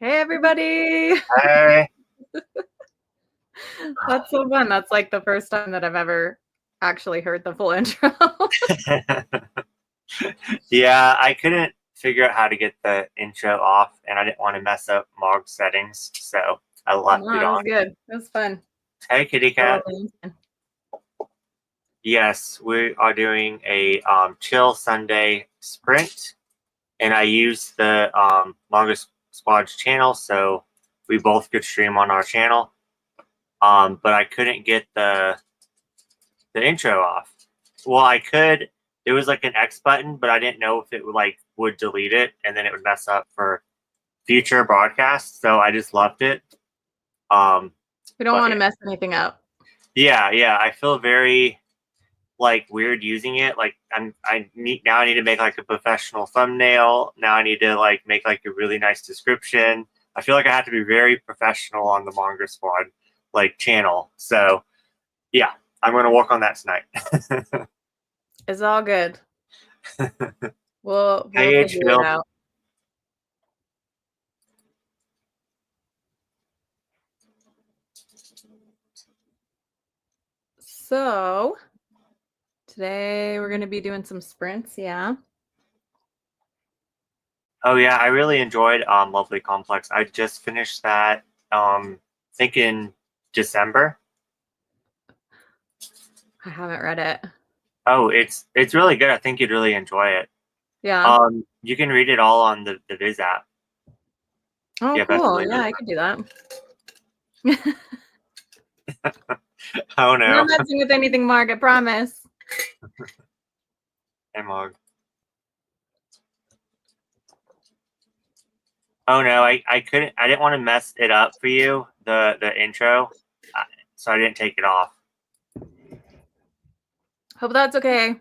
Hey, everybody. Hey. That's so fun. That's like the first time that I've ever actually heard the full intro. Yeah, I couldn't figure out how to get the intro off, and I didn't want to mess up Mog's settings, so I left No, it it was on. good. It was fun. Hey, kitty cat. Oh, Yes, we are doing a chill Sunday sprint, and I used the Manga Squad's channel, so we both could stream on our channel. But I couldn't get the intro off. Well, I could. There was like an X button, but I didn't know if it would delete it, and then it would mess up for future broadcasts. So I just left it. We don't want to mess anything up. Yeah. I feel very weird using it. Now I need to make like a professional thumbnail. Now I need to make like a really nice description. I feel like I have to be very professional on the Manga Squad channel. So yeah, I'm going to work on that tonight. It's all good. We'll Hey, figure it out. So today we're going to be doing some sprints. Yeah. Oh yeah, I really enjoyed Lovely Complex. I just finished that I think in December. I haven't read it. Oh, it's really good. I think you'd really enjoy it. Yeah. You can read it all on the Viz app. Oh, Yeah, cool. Yeah, I could do that. Oh no. I'm not messing with anything, Mark, I promise. Hey, Mog. Oh no, I couldn't. I didn't want to mess it up for you, the intro, so I didn't take it off. Hope that's okay.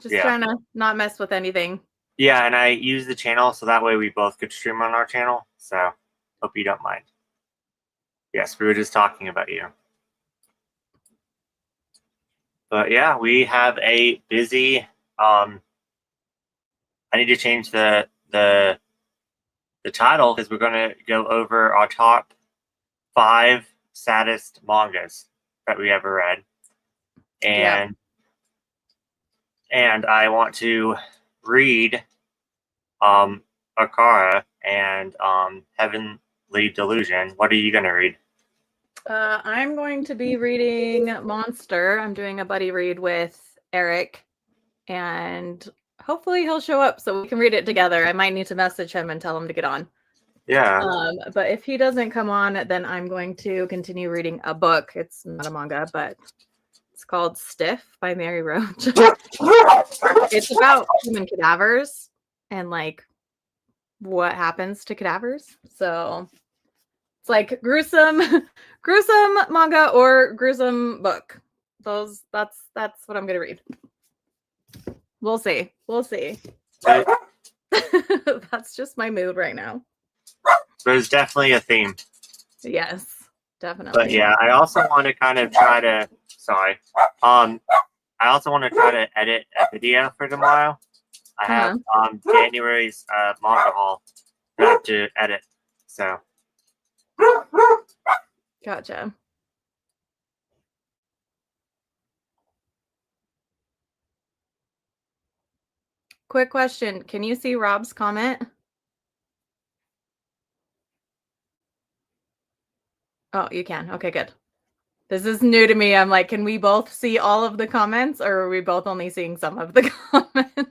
Just trying to not mess with anything. Yeah, and I use the channel so that way we both could stream on our channel. So hope you don't mind. Yes, we were just talking about you. But yeah, we have a busy. I need to change the title because we're going to go over our top 5 saddest mangas that we ever read, and I want to read Akara and Heavenly Delusion. What are you going to read? I'm going to be reading Monster. I'm doing a buddy read with Eric, and hopefully he'll show up so we can read it together. I might need to message him and tell him to get on. Yeah. But if he doesn't come on, then I'm going to continue reading a book. It's not a manga, but it's called Stiff by Mary Roach. It's about human cadavers and what happens to cadavers. So it's like gruesome manga or gruesome book. That's what I'm gonna read. We'll see. That's just my mood right now. There's definitely a theme. Yes, definitely. But yeah, I also want to kind of try to. Sorry. I also want to try to edit a video for tomorrow. I have January's manga haul I have to edit. So. Gotcha. Quick question. Can you see Rob's comment? Oh, you can. Okay, good. This is new to me. I'm like, can we both see all of the comments, or are we both only seeing some of the comments?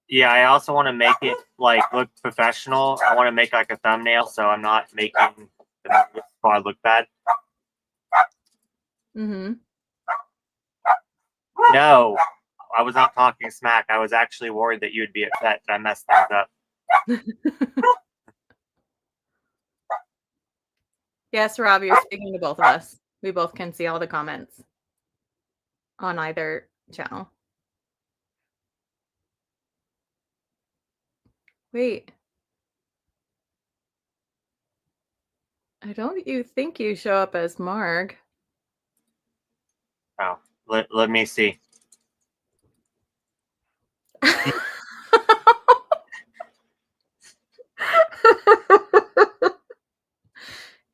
Yeah, I also want to make it look professional. I want to make a thumbnail so I'm not making the squad look bad. Mm-hmm. No, I was not talking smack. I was actually worried that you would be upset that I messed things up. Yes, Rob, you're speaking to both of us. We both can see all the comments on either channel. Wait. I don't think you show up as Marg. Oh, let me see.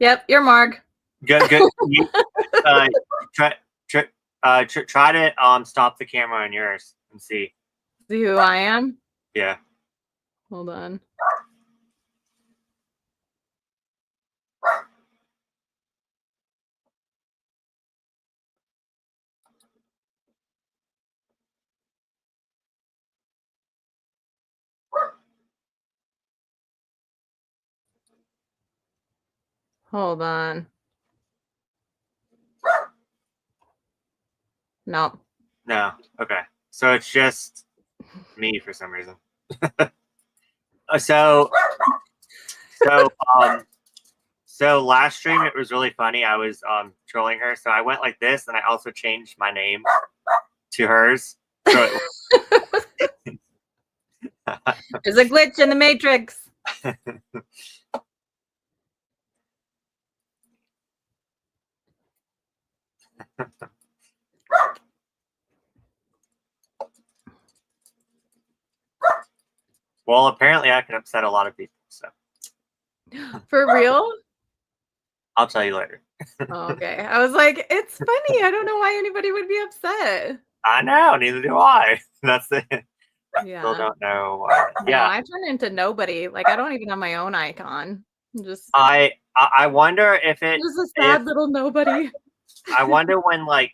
Yep, you're Marg. Good. Try try to stop the camera on yours and see. See who I am? Yeah. Hold on. Hold on. No. No. Okay. So it's just me for some reason. So last stream it was really funny. I was trolling her, so I went like this, and I also changed my name to hers. So There's a glitch in the matrix. well, apparently I can upset a lot of people, so For real? I'll tell you later. Oh, okay. I was like, it's funny. I don't know why anybody would be upset. I know, neither do I. That's it. I Yeah. still don't know. No, Yeah. I turn into nobody. Like, I don't even have my own icon. I'm just I wonder if it. just a sad little nobody. I wonder when like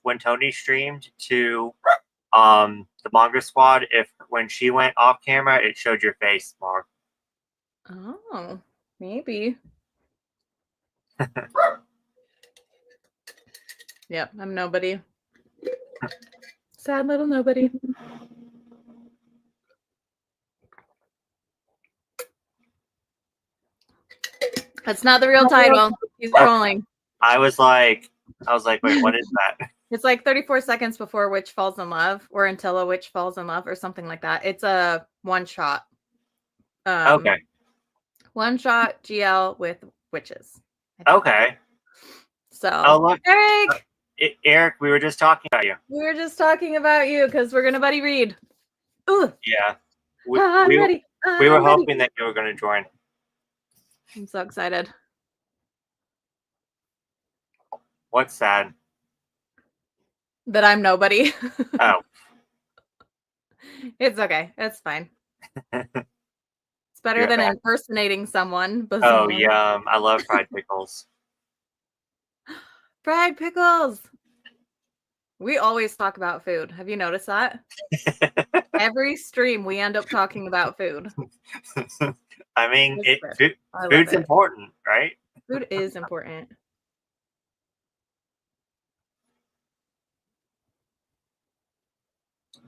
when Tony streamed to the Manga Squad, if when she went off camera, it showed your face more. Oh, maybe. Yep, I'm nobody. Sad little nobody. That's not the real title. He's trolling. I was like, wait, what is that? It's like 34 seconds before Witch Falls in Love, or until a witch falls in love, or something like that. It's a one shot. Okay. One shot GL with witches. Okay. So, look, Eric, Eric, we were just talking about you. we were just talking about you because we're gonna buddy read. Ooh. Yeah. I'm ready. We were hoping that you were going to join. I'm so excited. What's sad? That I'm nobody. Oh. It's okay. It's fine. It's better than impersonating someone. Bizarre. Oh, yum. I love fried pickles. Fried pickles. We always talk about food. Have you noticed that? Every stream, we end up talking about food. I mean, food's important, right? Food is important.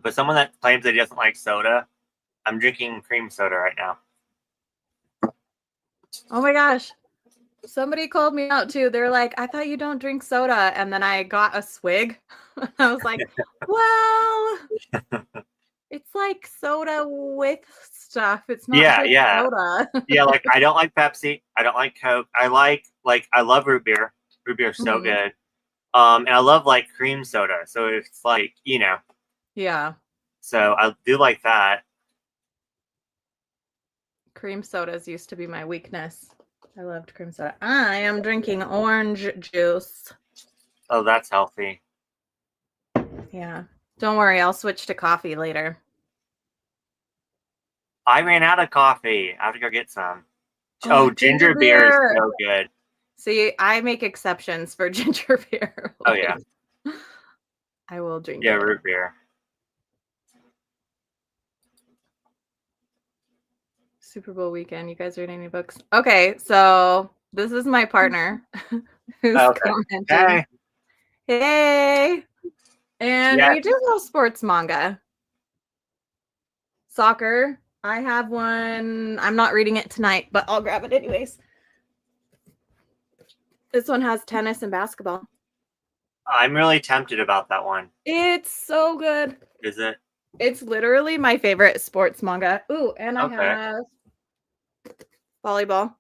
But someone that claims that he doesn't like soda, I'm drinking cream soda right now. Oh my gosh. Somebody called me out too. They're like, I thought you don't drink soda. And then I got a swig. I was like, well, it's like soda with stuff. It's not soda. Yeah, like I don't like Pepsi. I don't like Coke. I love root beer. Root beer is so good. And I love like cream soda. So it's like, Yeah. So I do like that. Cream sodas used to be my weakness. I loved cream soda. I am drinking orange juice. Oh, that's healthy. Yeah. Don't worry, I'll switch to coffee later. I ran out of coffee. I have to go get some. Oh, ginger beer is so good. See, I make exceptions for ginger beer. Oh, yeah. I will drink it. Root beer. Super Bowl weekend. You guys read any books? Okay, so this is my partner who's commenting. Hey. And we do love sports manga. Soccer. I have one. I'm not reading it tonight, but I'll grab it anyways. This one has tennis and basketball. I'm really tempted about that one. It's so good. Is it? It's literally my favorite sports manga. Ooh, and I have volleyball.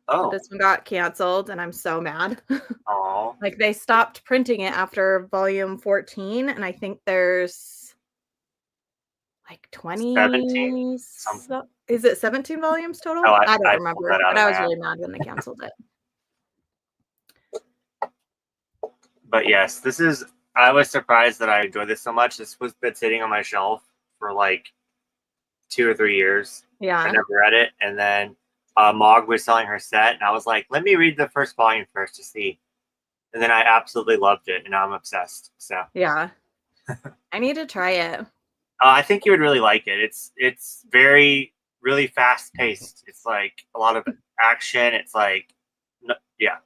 Oh. But this one got canceled, and I'm so mad. Oh. Like, they stopped printing it after volume 14, and I think there's like 20. 17 something. Is it 17 volumes total? Oh, I don't I remember, pulled that out but of I my was ass. really mad when they canceled it. But yes, this is. I was surprised that I enjoyed this so much. This was been sitting on my shelf for like 2 or 3 years. I Yeah. never read it, and then Mog was selling her set, and I was like, let me read the first volume first to see. And then I absolutely loved it, and now I'm obsessed. So Yeah. I need to try it. I think you would really like it. It's really fast paced. It's like a lot of action. It's like, yeah.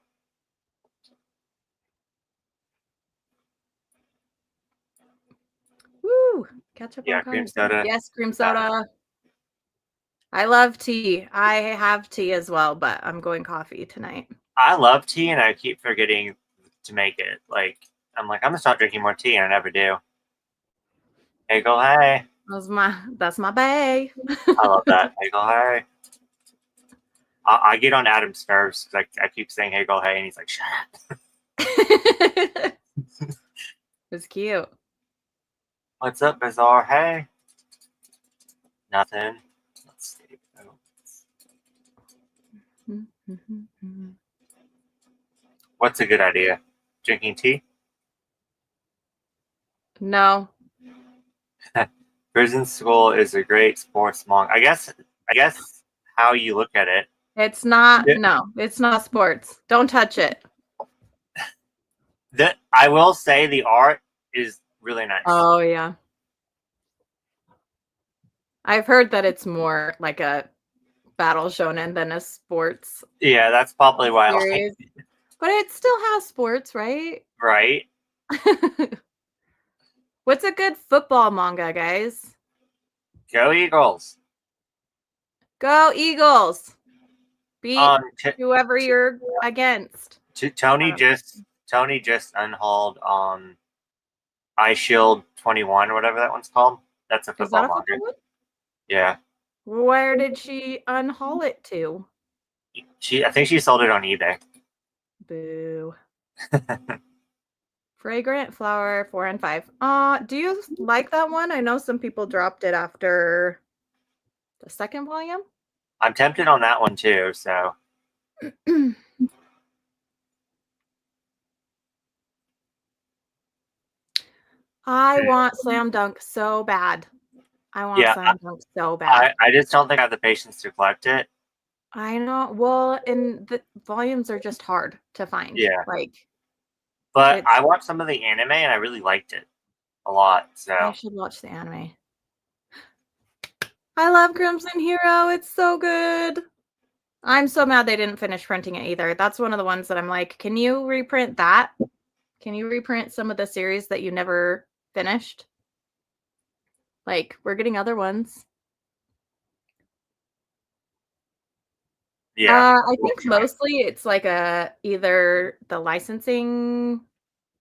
Woo! Ketchup Yeah, on cream carbs. soda. Yes, cream soda. I love tea. I have tea as well, but I'm going coffee tonight. I love tea, and I keep forgetting to make it. Like, I'm like, I'm gonna start drinking more tea, and I never do. Hey, go hey. That's my bae. I love that. Hey, go hey. I get on Adam's nerves because I keep saying hey, go hey, and he's like, shut up. It's cute. What's up, Bizarre? Hey. Nothing. Let's see. What's a good idea? Drinking tea? No. Prison School is a great sports manga. I guess how you look at it. It's not. No, it's not sports. Don't touch it. I will say the art is really nice. Oh yeah. I've heard that it's more like a battle shonen than a sports Yeah, that's probably why series. I like it. But it still has sports, right? Right? What's a good football manga, guys? Go Eagles. Go Eagles. Beat whoever you're against. Tony just unhauled Eye Shield 21 or whatever that one's called. That's a football manga. One? Yeah. Where did she unhaul it to? I think she sold it on eBay. Boo. Fragrant Flower 4 and 5. Do you like that one? I know some people dropped it after the second volume. I'm tempted on that one too, so. I want Slam Dunk so bad. Slam Dunk so bad. I just don't think I have the patience to collect it. I know. Well, and the volumes are just hard to find. Yeah. But I watched some of the anime and I really liked it a lot. So I should watch the anime. I love Crimson Hero. It's so good. I'm so mad they didn't finish printing it either. That's one of the ones that I'm like, can you reprint that? Can you reprint some of the series that you never finished? Like, we're getting other ones. Yeah. I think mostly it's like either the licensing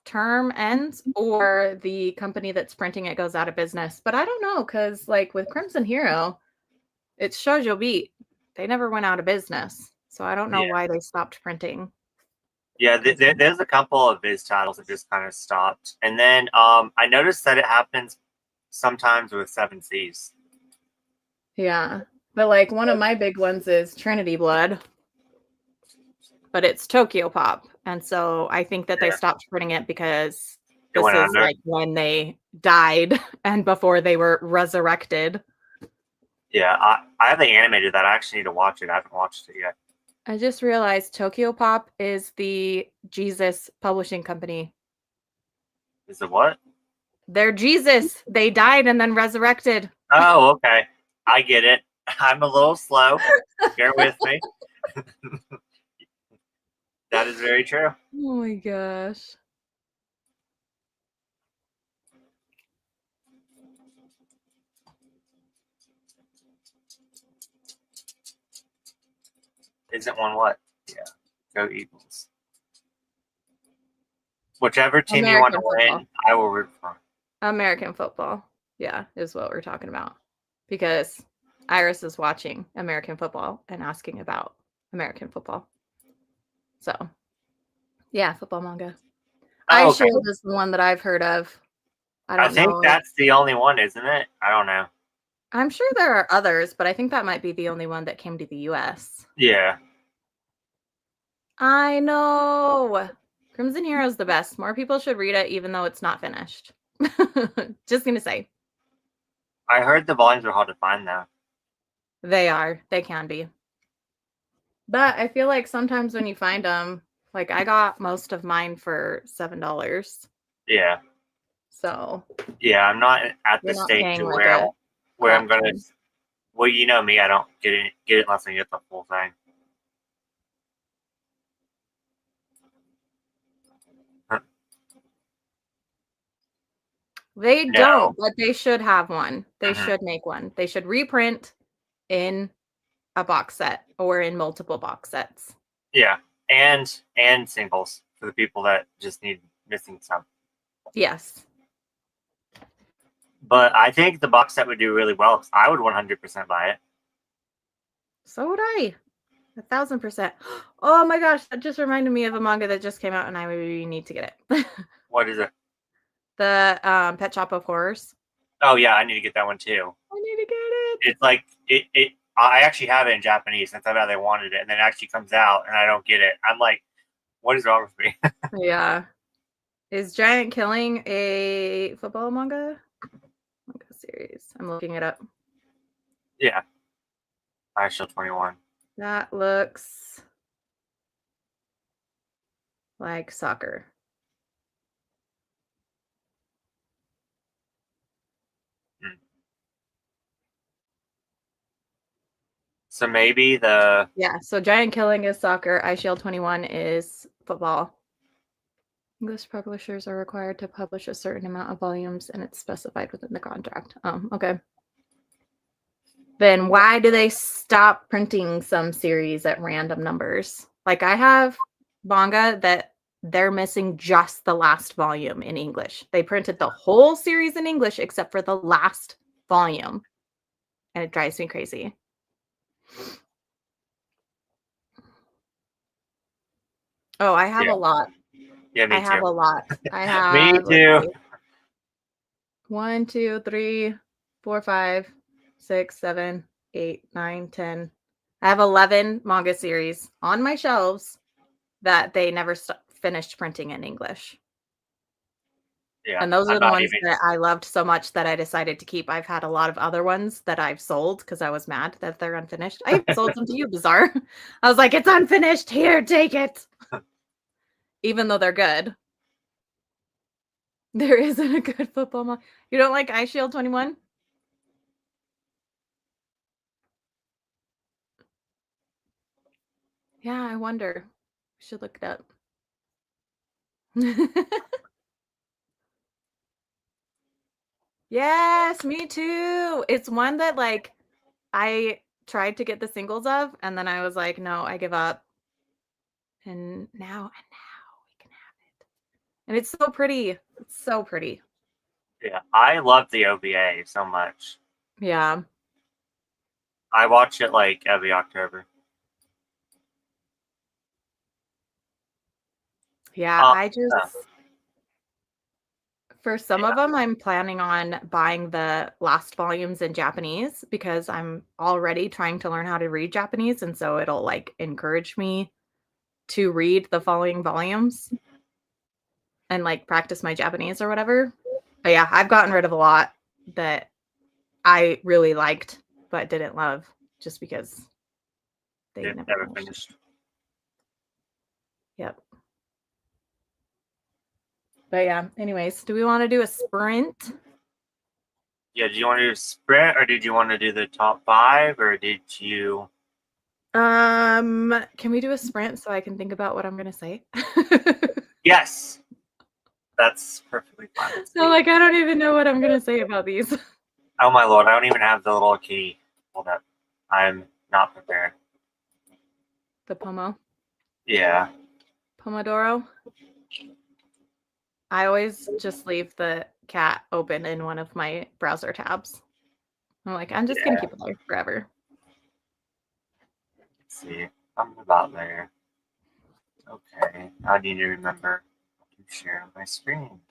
term ends or the company that's printing it goes out of business. But I don't know, because like with Crimson Hero, it's Shoujo Beat. They never went out of business. So I don't know why they stopped printing. Yeah, there's a couple of Viz titles that just kind of stopped. And then I noticed that it happens sometimes with 7 Seas. Yeah. But like one of my big ones is Trinity Blood. But it's Tokyo Pop. And so I think that they stopped printing it because this is like when they died and before they were resurrected. Yeah, I have the animated that. I actually need to watch it. I haven't watched it yet. I just realized Tokyo Pop is the Jesus publishing company. Is it what? They're Jesus. They died and then resurrected. Oh, okay. I get it. I'm a little slow. Bear with me. That is very true. Oh my gosh. Isn't one what? Yeah. Go Eagles. Whichever team you want to win, I will root for. American football. Yeah, is what we're talking about. Because Iris is watching American football and asking about American football. So, yeah, football manga. Eye Shield is the one that I've heard of. I don't know. I think that's the only one, isn't it? I don't know. I'm sure there are others, but I think that might be the only one that came to the US. Yeah. I know. Crimson Hero is the best. More people should read it, even though it's not finished. Just gonna say. I heard the volumes are hard to find though. They are. They can be. But I feel like sometimes when you find them, like I got most of mine for $7. Yeah. So Yeah, I'm not at the you're not stage paying like where a I'm crap gonna. ton. Well, you know me, I don't get it unless I get the full thing. They No. don't, but they should have one. They Hmm. should make one. They should reprint in a box set or in multiple box sets. Yeah, and singles for the people that just need missing some. Yes. But I think the box set would do really well because I would 100% buy it. So would I. 1,000%. Oh my gosh, that just reminded me of a manga that just came out and I really need to get it. What is it? The Pet Shop of Horrors. Oh yeah, I need to get that one too. I need to get it. It's like it. I actually have it in Japanese since I thought they wanted it, and then it actually comes out and I don't get it. I'm like, what is wrong with me? Yeah. Is Giant Killing a football manga? Manga series. I'm looking it up. Yeah, I still 21. That looks like soccer. So maybe the Yeah, so Giant Killing is soccer. I Shield 21 is football. English publishers are required to publish a certain amount of volumes and it's specified within the contract. Oh, okay. Then why do they stop printing some series at random numbers? Like I have manga that they're missing just the last volume in English. They printed the whole series in English except for the last volume. And it drives me crazy. Oh, I have yeah a lot. yeah me I have too. a lot. I Me have, let's too. see, 1, 2, 3, 4, 5, 6, 7, 8, 9, 10. I have 11 manga series on my shelves that they never finished printing in English. Yeah, And those I'm are the not ones even. that I loved so much that I decided to keep. I've had a lot of other ones that I've sold because I was mad that they're unfinished. I sold them to you, Bizarre. I was like, it's unfinished. Here, take it. Even though they're good. There isn't a good football manga. You don't like Ice Shield 21? Yeah, I wonder. We should look it up. Yes, me too. It's one that like I tried to get the singles of, and then I was like, no, I give up. And now we can have it. And it's so pretty. It's so pretty. Yeah, I love the OVA so much. Yeah. I watch it like every October. Yeah, Uh, I just for some yeah, of them I'm planning on buying the last volumes in Japanese because I'm already trying to learn how to read Japanese and so it'll like encourage me to read the following volumes and like practice my Japanese or whatever. But yeah, I've gotten rid of a lot that I really liked but didn't love just because they it never never finished. finished. Yep. But yeah, anyways, do we want to do a sprint? Yeah, did you want to do a sprint or did you want to do the top 5 or did you? Can we do a sprint so I can think about what I'm gonna say? Yes, that's perfectly fine. So like I don't even know what I'm gonna say about these. Oh my lord, I don't even have the little key. Hold up, I'm not prepared. The Yeah, Pomodoro. I always just leave the cat open in one of my browser tabs. I'm like, I'm just gonna yeah. keep it there forever. Let's see, I'm about there. Okay, I need to remember to share my screen.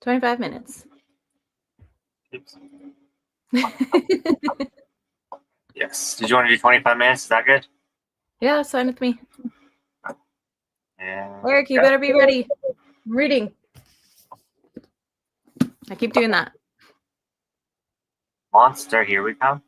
25 minutes. Oops. Yes. Did you want to do 25 minutes? Is that good? Yeah, that's fine with me. And Eric, you better be ready. I'm reading. I keep doing that. monster, here we come.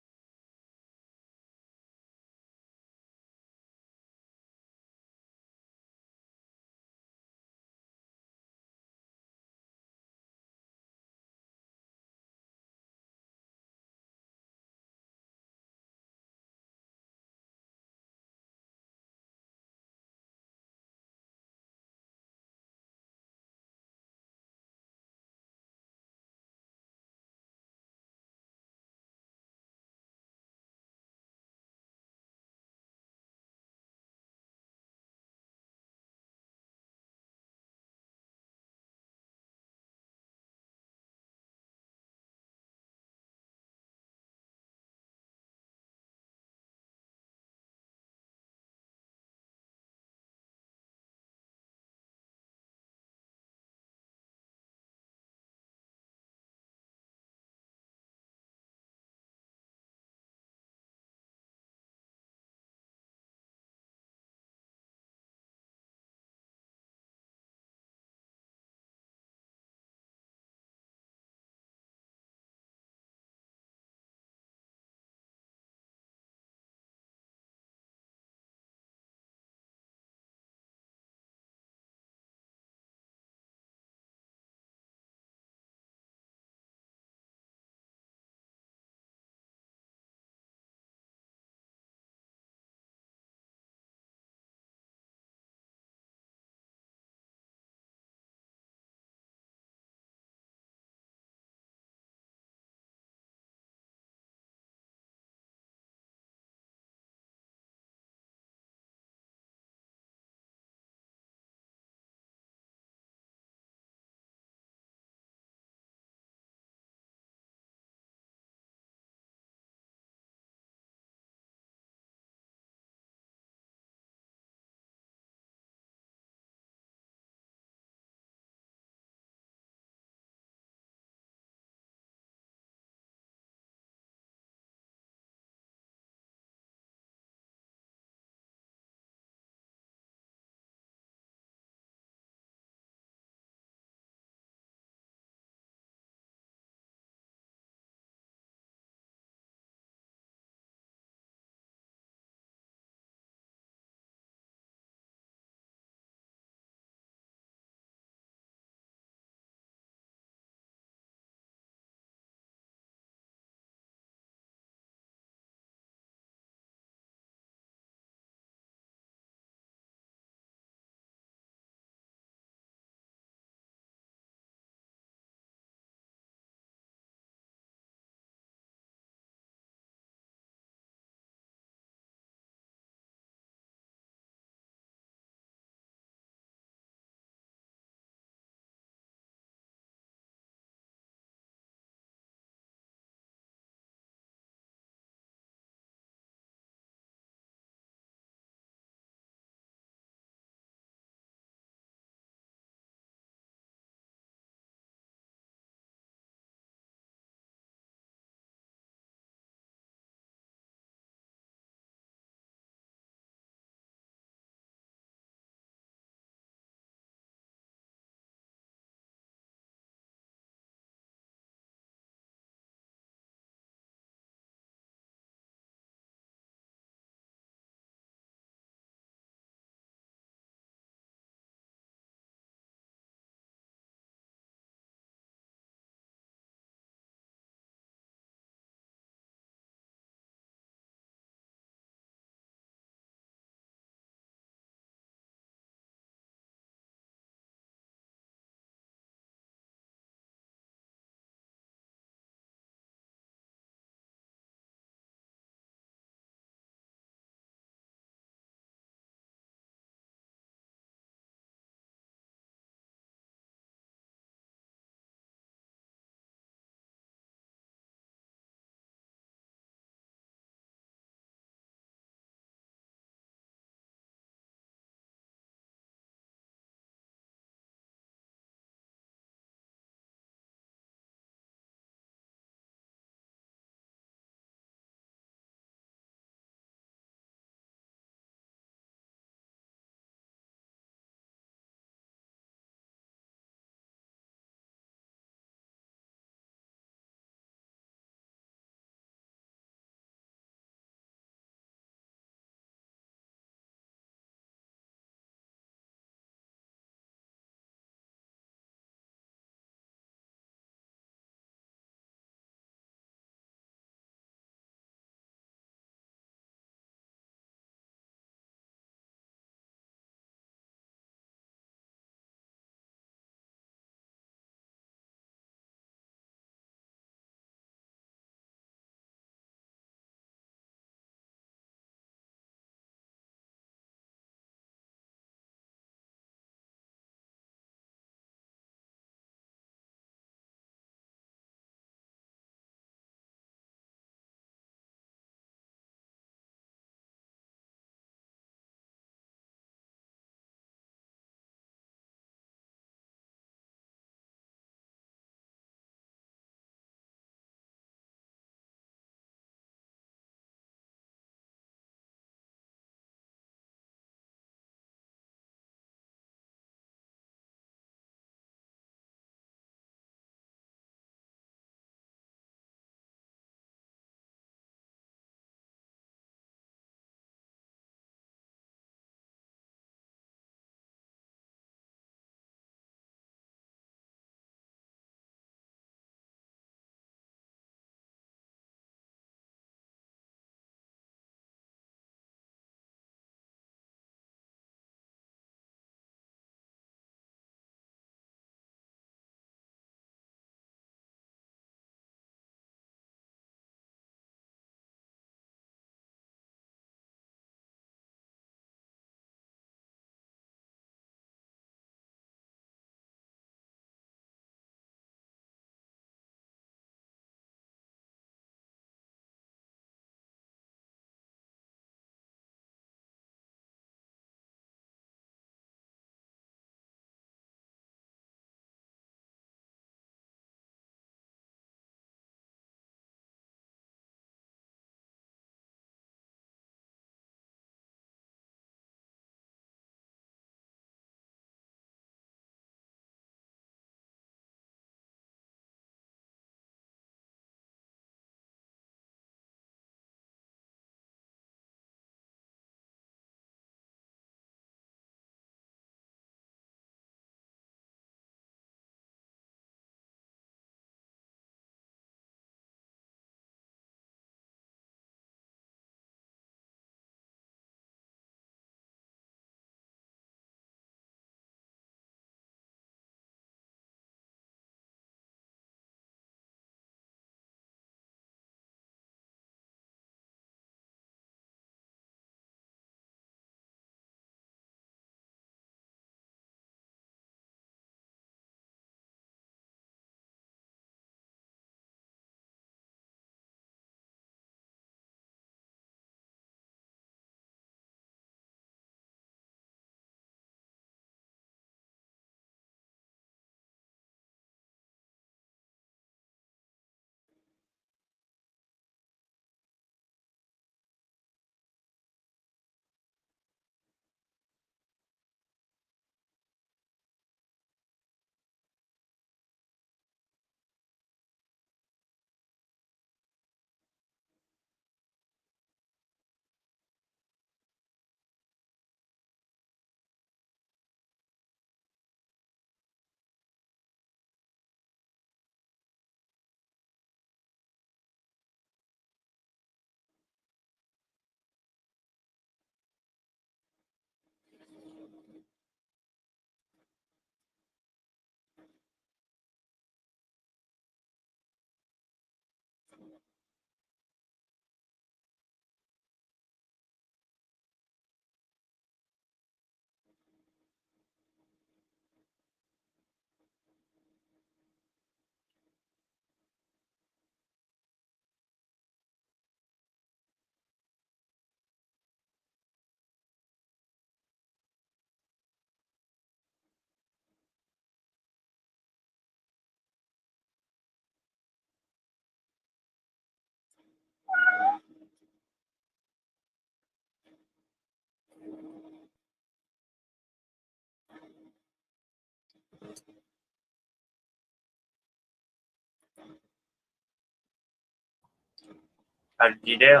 How did you do?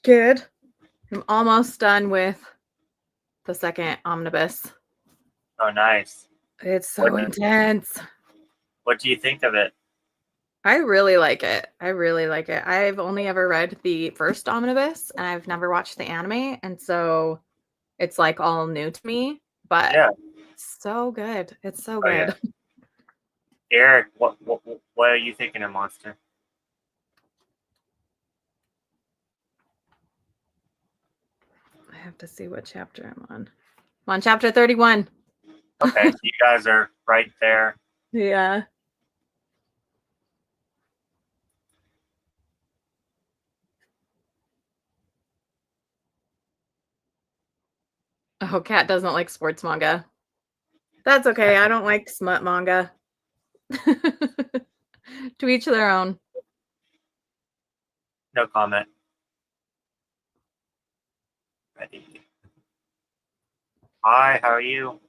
Good. I'm almost done with the second omnibus. Oh, nice. It's What so intense. What do you think of it? I really like it. I really like it. I've only ever read the first omnibus and I've never watched the anime. And so it's like all new to me, but Yeah. so good. It's so Oh yeah. good. Eric, what are you thinking of Monster? I have to see what chapter I'm on. I'm on chapter 31. Okay, so you guys are right there. Yeah. Oh, Kat doesn't like sports manga. That's okay. I don't like smut manga. To each their own. No comment. Ready. Hi, how are you?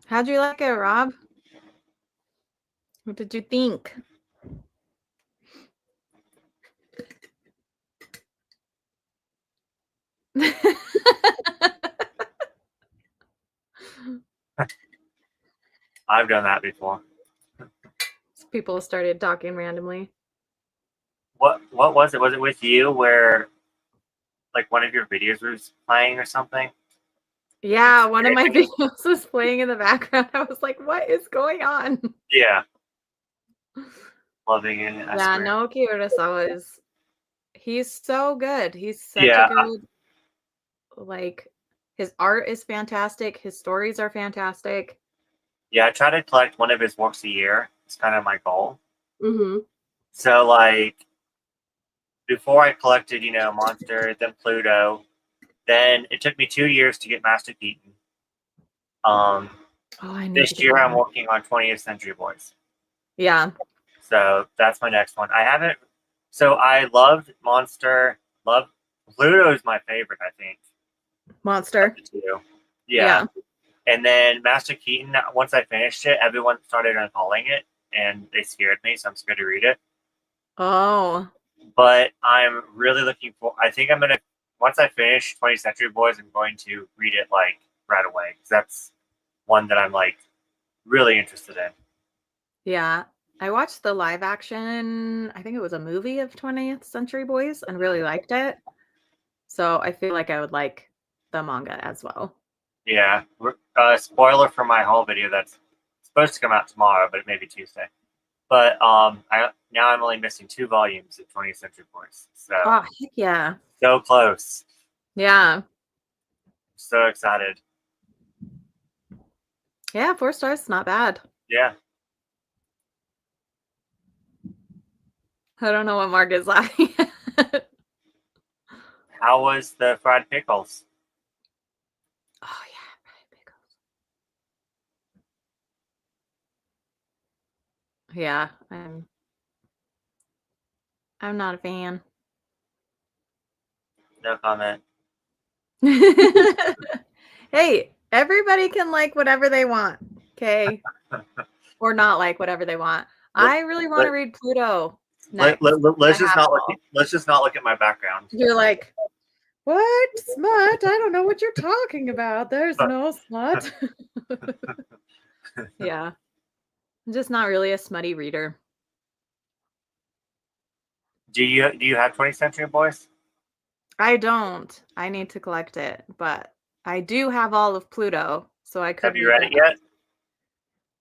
How'd you like it, Rob? What did you think? I've done that before. People started talking randomly. What was it? Was it with you where like one of your videos was playing or something? Yeah, one of my videos was playing in the background. I was like, what is going on? Yeah. Loving it. I Yeah, swear. Naoki Urasawa he's so good. He's such Yeah. a good, like, his art is fantastic. His stories are fantastic. Yeah, I try to collect one of his works a year. It's kind of my goal. Mm-hmm. So like before I collected, Monster, then Pluto. Then it took me 2 years to get Master Keaton. Um, Oh, I need to this get year that I'm one. working on 20th Century Boys. Yeah. So that's my next one. I haven't. So I loved Monster. Love Pluto is my favorite. I think Monster. of the two. Yeah. Yeah, and then Master Keaton. Once I finished it, everyone started uncalling it, and they scared me. So I'm scared to read it. Oh. But I'm really looking for. I think I'm gonna once I finish 20th Century Boys, I'm going to read it like right away because that's one that I'm like really interested in. Yeah. I watched the live action, I think it was a movie of 20th Century Boys and really liked it. So I feel like I would like the manga as well. Yeah. Spoiler for my haul video that's supposed to come out tomorrow, but it may be Tuesday. But now I'm only missing 2 volumes of 20th Century Boys. So Oh, heck yeah. so close. Yeah. So excited. Yeah, 4 stars, not bad. Yeah. I don't know what Mark is laughing at. How was the fried pickles? Oh yeah, fried pickles. Yeah, I'm not a fan. No comment. Hey, everybody can like whatever they want, okay? Or not like whatever they want. Let, I really want to let, read Pluto let, next. let's I just have not it look. all. Let's just not look at my background. You're like, what? Smut? I don't know what you're talking about. There's no smut. Yeah. I'm just not really a smutty reader. Do you have 20th Century Boys? I don't. I need to collect it, but I do have all of Pluto, so I could Have you read read it that. yet?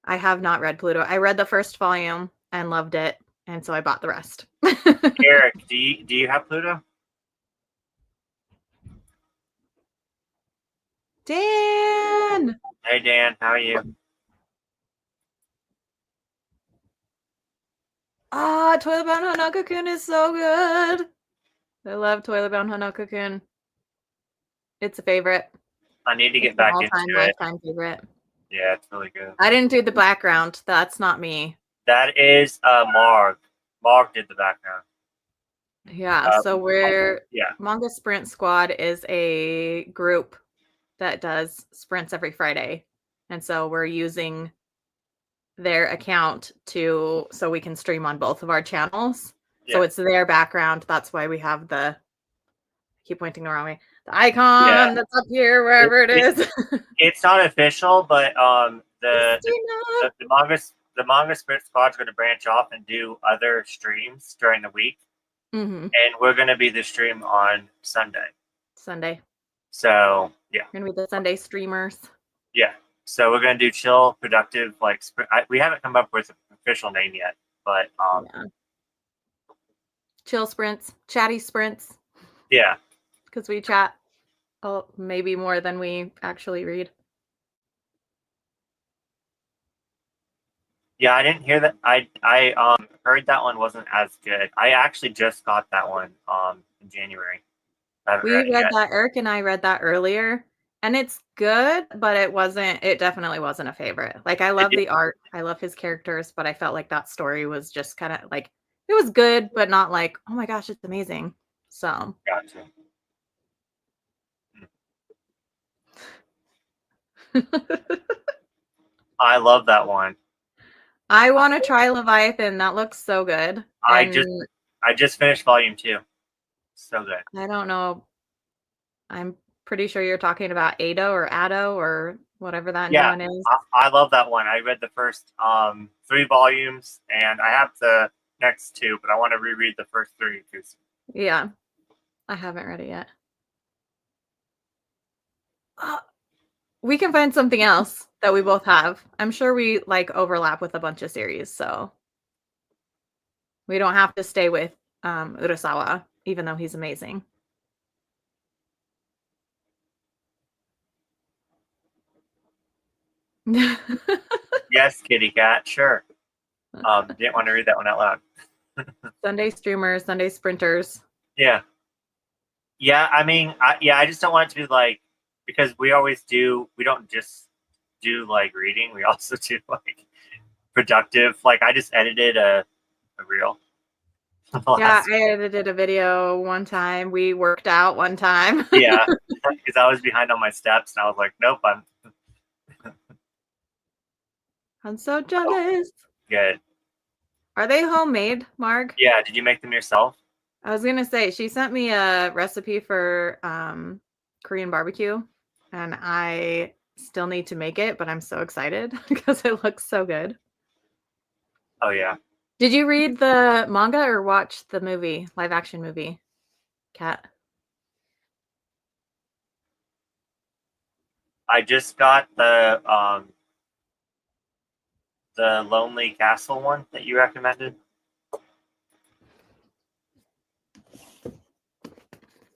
I have not read Pluto. I read the first volume and loved it, and so I bought the rest. Eric, do you have Pluto? Dan! Hey Dan, how are you? Ah, Toilet Bound Hanako-kun is so good. I love Toilet Bound Hanako-kun. It's a favorite. I need to It's get an back all-time into it. lifetime favorite. Yeah, it's really good. I didn't do the background. That's not me. That is Marg. Marg did the background. Yeah, so we're Yeah. Manga Sprint Squad is a group that does sprints every Friday. And so we're using their account so we can stream on both of our channels. Yeah. So it's their background. That's why we have I keep pointing the wrong way. The icon that's up here, wherever it is. It's not official, but the manga Spirit Squad's going to branch off and do other streams during the week, and we're going to be the stream on Sunday. So yeah, we're going to be the Sunday streamers. Yeah, so we're going to do chill, productive. We haven't come up with an official name yet, but chill sprints, chatty sprints. Yeah, because we chat maybe more than we actually read. Yeah, I didn't hear that. I heard that one wasn't as good. I actually just got that one in January. We read that. Eric and I read that earlier, and it's good, but it definitely wasn't a favorite. Like, I love the art, I love his characters, but I felt like that story was just kind of like, it was good, but not like, oh my gosh, it's amazing. So gotcha. I love that one. I want to try Leviathan. That looks so good. I just finished volume 2. So good. I don't know. I'm pretty sure you're talking about Ado or whatever that new one is. I love that one. I read the first 3 volumes, and I have the next 2, but I want to reread the first 3 because yeah, I haven't read it yet. We can find something else that we both have. I'm sure we overlap with a bunch of series, so we don't have to stay with Urasawa, even though he's amazing. Yes, kitty cat, sure. Didn't want to read that one out loud. Sunday streamers, Sunday sprinters. Yeah. I mean, I just don't want it to be because we don't just do reading, we also do productive. I just edited a reel. Yeah, I edited a video one time. We worked out one time. Yeah, because I was behind on my steps, and I was like, nope, I'm so jealous. Good. Are they homemade, Marg? Yeah, did you make them yourself? I was gonna say, she sent me a recipe for Korean barbecue, and I still need to make it, but I'm so excited because it looks so good. Oh yeah. Did you read the manga or watch the movie, live action movie, Kat? I just got the Lonely Castle one that you recommended.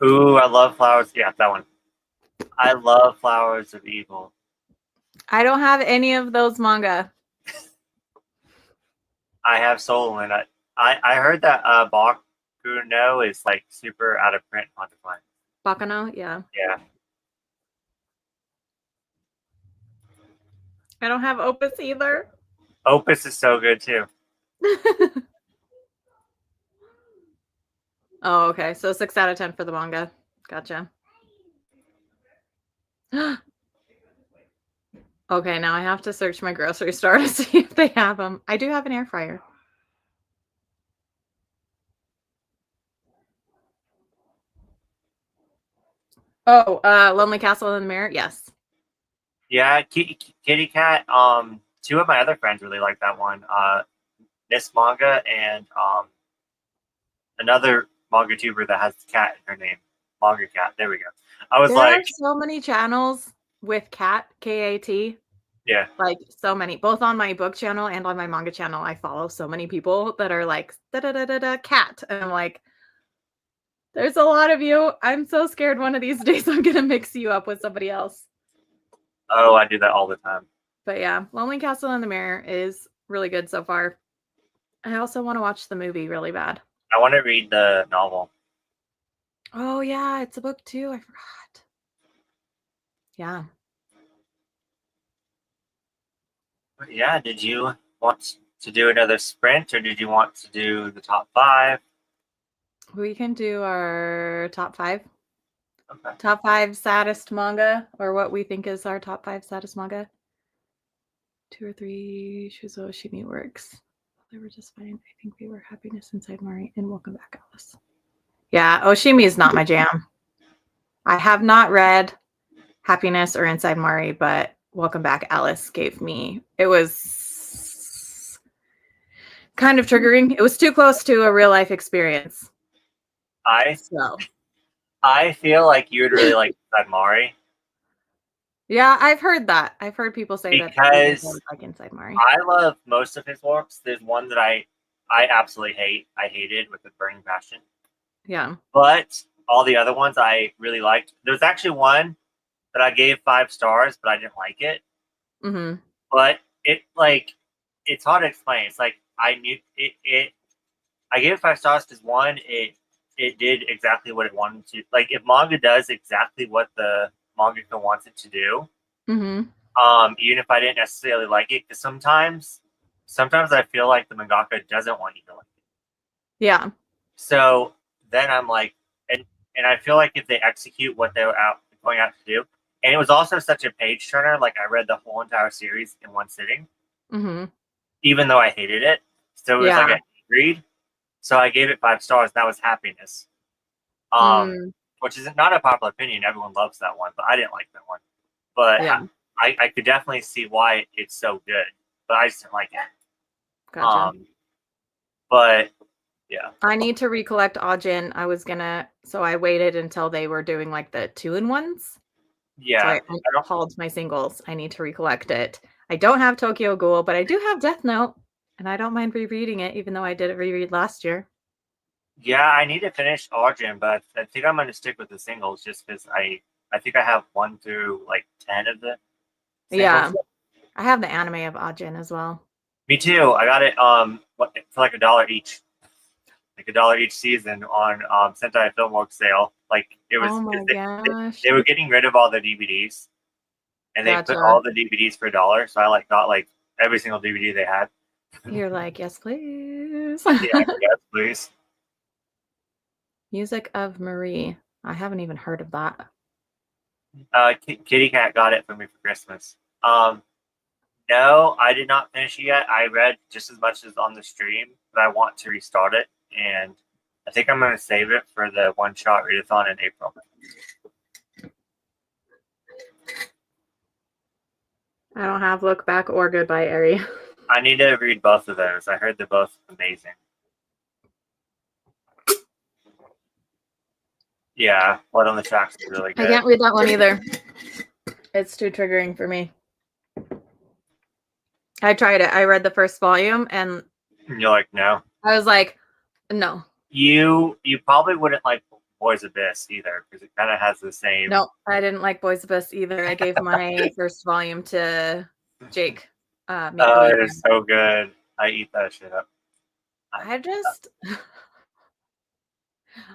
Ooh, I love Flowers. Yeah, that one. I love Flowers of Evil. I don't have any of those manga. I have Soul in it. I heard that Bakuno is super out of print on the line. Bakuno, yeah. Yeah. I don't have Opus either. Opus is so good too. Oh, okay. So 6 out of 10 for the manga. Gotcha. Okay, now I have to search my grocery store to see if they have them. I do have an air fryer. Oh, Lonely Castle in the Mirror? Yes. Yeah, Kitty Cat. 2 of my other friends really like that one. Miss Manga and another manga tuber that has cat in her name. Manga Cat. There we go. There are so many channels with cat, K-A-T. Yeah. So many. Both on my book channel and on my manga channel, I follow so many people that are like, da-da-da-da-da, cat. And I'm like, there's a lot of you. I'm so scared one of these days I'm going to mix you up with somebody else. Oh, I do that all the time. But yeah, Lonely Castle in the Mirror is really good so far. I also want to watch the movie really bad. I want to read the novel. Oh, yeah, it's a book too. I forgot. Yeah. Yeah, did you want to do another sprint, or did you want to do the top 5? We can do our top 5. Okay. Top 5 saddest manga, or what we think is our top 5 saddest manga. 2 or 3 Shuzo Oshimi works. They were just fine. I think we were Happiness Inside Mari and Welcome Back, Alice. Yeah, Oshimi is not my jam. I have not read Happiness or Inside Mari, but Welcome Back, Alice gave me. It was kind of triggering. It was too close to a real life experience. I feel like you would really like Inside Mari. Yeah, I've heard that. I've heard people say that they like Inside Mari. I love most of his works. There's one that I absolutely hate. I hated with a burning passion. Yeah. But all the other ones I really liked. There's actually one that I gave 5 stars, but I didn't like it. Mm-hmm. But it's hard to explain. It's like I knew it. I gave it 5 stars because one, it did exactly what it wanted to. Like if manga does exactly what the mangaka wants it to do, even if I didn't necessarily like it, because sometimes I feel like the mangaka doesn't want you to like it. Yeah. So then I'm like, and I feel like if they execute what they were going out to do, and it was also such a page turner. Like I read the whole entire series in one sitting, even though I hated it. So it was like a read. So I gave it 5 stars. And that was Happiness, which is not a popular opinion. Everyone loves that one, but I didn't like that one. But I could definitely see why it's so good, but I just didn't like it. Gotcha. But yeah, I need to recollect Ajin. So I waited until they were doing like the 2-in-1s. Yeah. So I hauled my singles. I need to recollect it. I don't have Tokyo Ghoul, but I do have Death Note, and I don't mind rereading it, even though I did a reread last year. Yeah, I need to finish Arjun, but I think I'm going to stick with the singles just because I think I have 1 through like 10 of the singles. Yeah, I have the anime of Ajin as well. Me too. I got it for like $1 each, like $1 each season on Sentai Filmworks sale. Like it was. Oh my gosh! They were getting rid of all the DVDs, and they put all the DVDs for $1. So I got like every single DVD they had. You're like, yes, please. Yeah, yes, please. Music of Marie. I haven't even heard of that. Kitty Cat got it for me for Christmas. No, I did not finish it yet. I read just as much as on the stream, but I want to restart it, and I think I'm going to save it for the one-shot readathon in April. I don't have Look Back or Goodbye, Eri. I need to read both of those. I heard they're both amazing. Yeah, Blood on the Tracks is really good. I can't read that one either. It's too triggering for me. I tried it. I read the first volume and you're like, no. I was like, no. You probably wouldn't like Boys Abyss either because it kind of has the same. No, I didn't like Boys Abyss either. I gave my first volume to Jake. It is so good. I eat that shit up.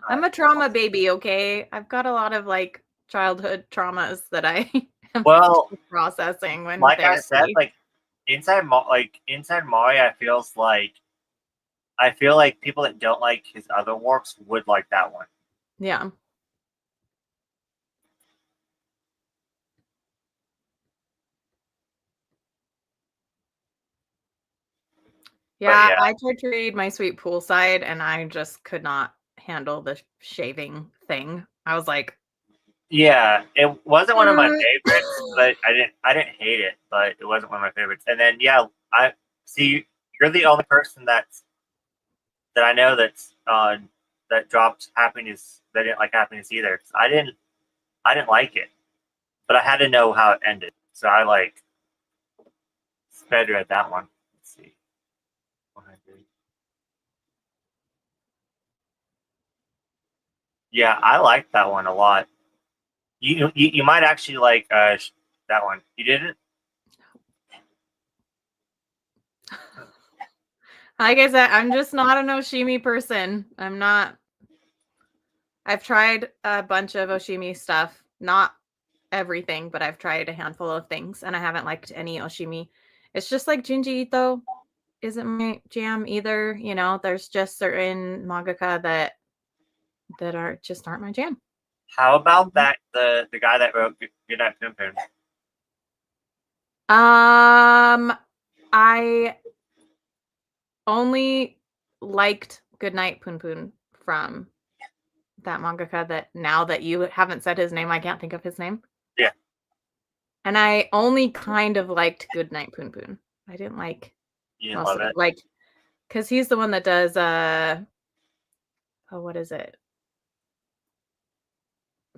I'm a trauma baby, okay? I've got a lot of like childhood traumas that I am processing when like I said, like inside Mari, I feel like people that don't like his other works would like that one. Yeah. Yeah, I tried to read My Sweet Poolside and I just could not handle the shaving thing. I was like, yeah, it wasn't one of my favorites, but I didn't hate it, but it wasn't one of my favorites. And then I see you're the only person that I know that dropped Happiness. That didn't like Happiness either. I didn't like it, but I had to know how it ended, so I like sped read that one. Let's see. 100. Yeah, I like that one a lot. You might actually like that one. You didn't? Like I said, I'm just not an Oshimi person. I'm not. I've tried a bunch of Oshimi stuff. Not everything, but I've tried a handful of things, and I haven't liked any Oshimi. It's just like Junji Ito isn't my jam either. You know, there's just certain mangaka that aren't my jam. How about that the guy that wrote Goodnight Poon Poon? I only liked Goodnight Poon Poon from that mangaka that now that you haven't said his name, I can't think of his name. Yeah. And I only kind of liked Goodnight Poon Poon. I didn't like You didn't most love of it. it? Like, because he's the one that does what is it?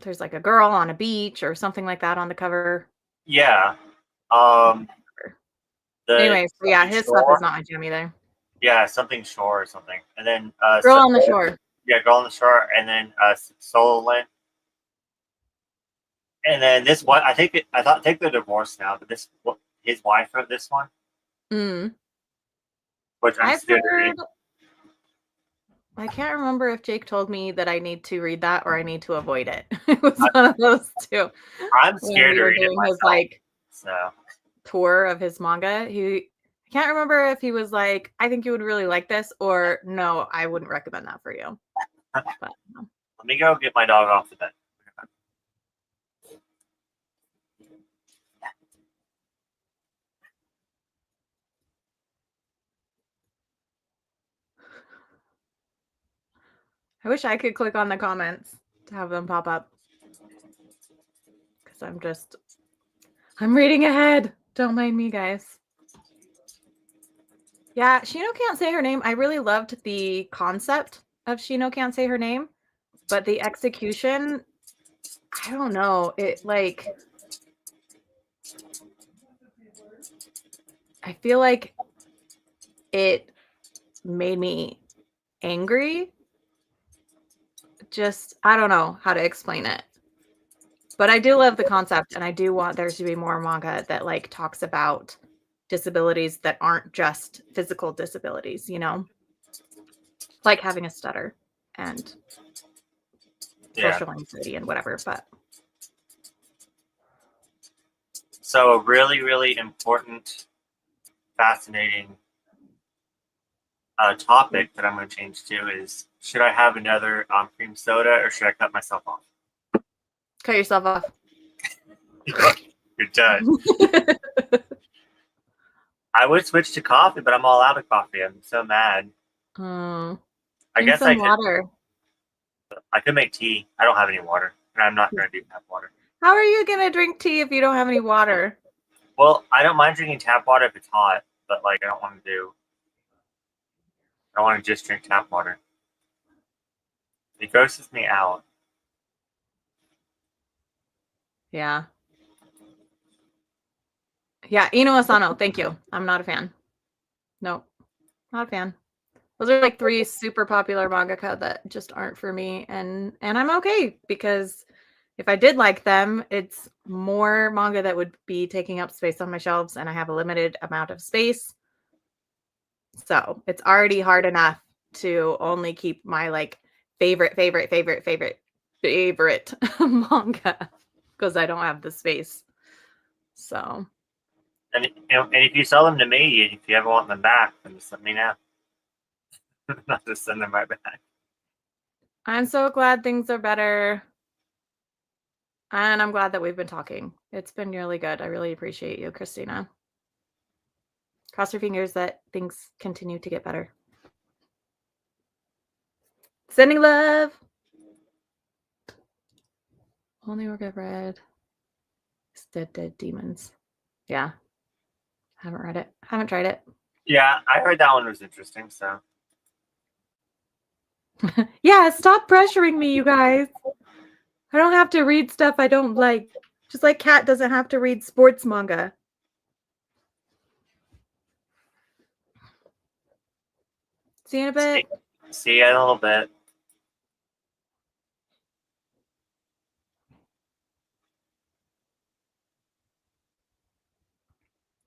There's like a girl on a beach or something like that on the cover. Yeah. Anyway, so yeah, Something his stuff Shore? is not my jam either. Yeah, something shore or something. And then Girl on the Shore. Yeah, Girl on the Shore, and then Solo Land. And then this one, I think they're divorced now, but his wife wrote this one, Mm. which I'm I've scared to heard. read. I can't remember if Jake told me that I need to read that or I need to avoid it. It was one of those two. I'm scared to read it myself. His like so tour of his manga. I can't remember if he was like, I think you would really like this, or no, I wouldn't recommend that for you. But, no. Let me go get my dog off the bed. I wish I could click on the comments to have them pop up. Because I'm reading ahead. Don't mind me, guys. Yeah, Shino Can't Say Her Name. I really loved the concept of Shino Can't Say Her Name, but the execution, I don't know. I feel like it made me angry. I don't know how to explain it. But I do love the concept, and I do want there to be more manga that like talks about disabilities that aren't just physical disabilities, like having a stutter and social anxiety and whatever. But so a really, really important, fascinating topic that I'm going to change to is: should I have another cream soda or should I cut myself off? cut yourself off. You're done. I would switch to coffee, but I'm all out of coffee. I'm so mad. I guess some water. I could make tea. I don't have any water, and I'm not going to do tap water. How are you going to drink tea if you don't have any water? Well, I don't mind drinking tap water if it's hot, but like I don't want to just drink tap water. It grosses me out. Yeah. Yeah, Ino Asano, thank you. I'm not a fan. Nope, not a fan. Those are like 3 super popular mangaka that just aren't for me, and I'm okay because if I did like them, it's more manga that would be taking up space on my shelves, and I have a limited amount of space. So it's already hard enough to only keep my like favorite manga because I don't have the space. So. And if you sell them to me, if you ever want them back, then just let me know. Not just send them right back. I'm so glad things are better. And I'm glad that we've been talking. It's been really good. I really appreciate you, Christina. Cross your fingers that things continue to get better. Sending love. Only work I've read is Dead Demons. Yeah. Haven't read it. Haven't tried it. Yeah, I heard that one was interesting, so. Yeah, stop pressuring me, you guys. I don't have to read stuff I don't like. Just like Kat doesn't have to read sports manga. See you in a bit. See you in a little bit.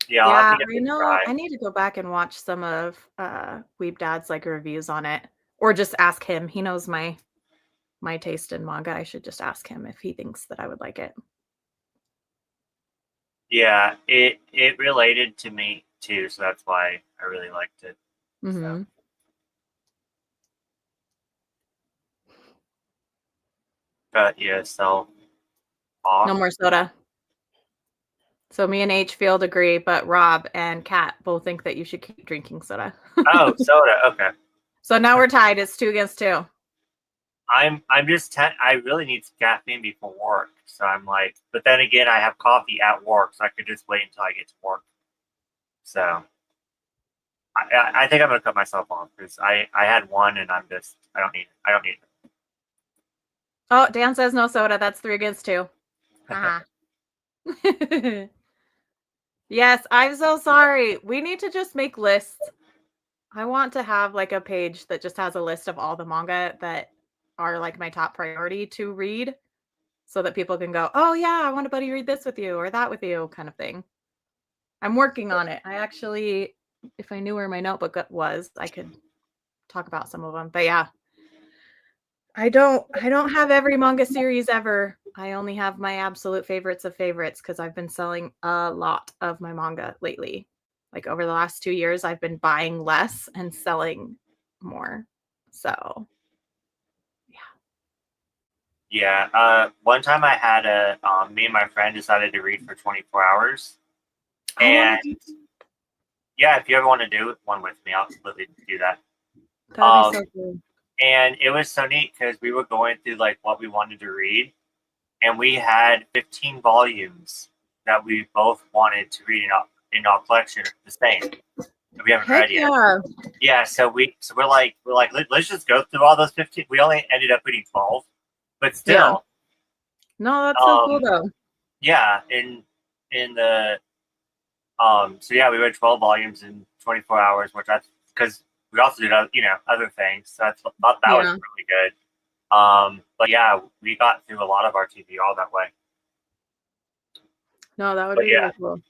Yeah, I know. I need to go back and watch some of Weeb Dad's like reviews on it, or just ask him. He knows my taste in manga. I should just ask him if he thinks that I would like it. Yeah, it related to me too, so that's why I really liked it. Mm-hmm. So. Cut yourself off. No more soda. So me and H-Field agree, but Rob and Kat both think that you should keep drinking soda. Oh, soda. Okay. So now we're tied. It's 2-2. I'm just I really need some caffeine before work, so I'm like, but then again, I have coffee at work, so I could just wait until I get to work. So I think I'm gonna cut myself off because I had one and I don't need it. I don't need Oh, Dan says no soda. That's 3-2. Haha. Yes, I'm so sorry. We need to just make lists. I want to have like a page that just has a list of all the manga that are like my top priority to read so that people can go, oh yeah, I want to buddy read this with you or that with you kind of thing. I'm working on it. I actually, if I knew where my notebook was, I could talk about some of them. But yeah, I don't have every manga series ever. I only have my absolute favorites of favorites because I've been selling a lot of my manga lately. Like over the last 2 years, I've been buying less and selling more. So Yeah. One time I had me and my friend decided to read for 24 hours, I want and to. yeah, if you ever want to do one with me, I'll absolutely do that. That would be so cool. And it was so neat because we were going through like what we wanted to read, and we had 15 volumes that we both wanted to read in our collection, the same. That we haven't read yet. Yeah. Yeah, so we're like let's just go through all those 15. We only ended up reading 12, but still, No, that's so cool though. yeah. In the so yeah, we read 12 volumes in 24 hours, which I because we also did other things. So I thought that was really good. But yeah, we got through a lot of our TV all that way. No, that would be really cool.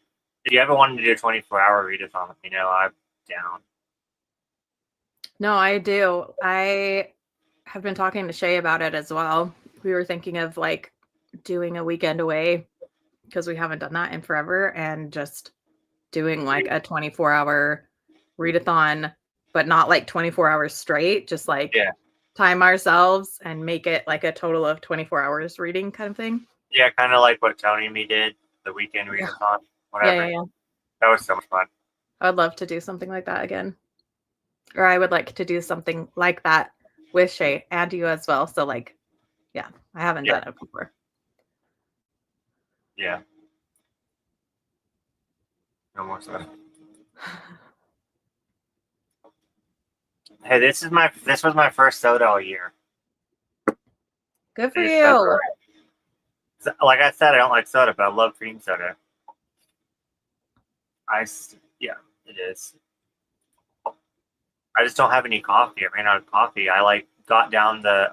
If you ever wanted to do a 24-hour readathon, let me know. I'm down. No, I do. I have been talking to Shay about it as well. We were thinking of like doing a weekend away because we haven't done that in forever and just doing like a 24-hour readathon, but not like 24 hours straight, just like time ourselves and make it like a total of 24 hours reading kind of thing. Yeah, kind of like what Tony and me did, the weekend readathon, whatever. Yeah. That was so much fun. I would love to do something like that again. Or I would like to do something like that with Shay and you as well. So like, yeah, I haven't done it before. Yeah. No more soda. Hey, this was my first soda all year. Good for you. Like I said, I don't like soda, but I love cream soda. Yeah, it is. I just don't have any coffee. I ran out of coffee. I like got down the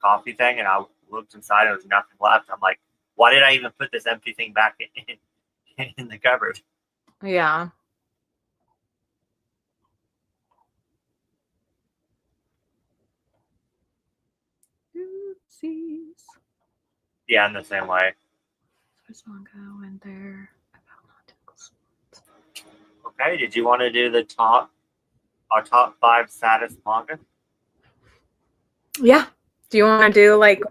coffee thing, and I looked inside. There was nothing left. I'm like, why did I even put this empty thing back in the cupboard? Yeah. Oopsies. Yeah, in the same way. Manga went there. Okay, did you want to do our top 5 saddest manga? Yeah. Do you want to do like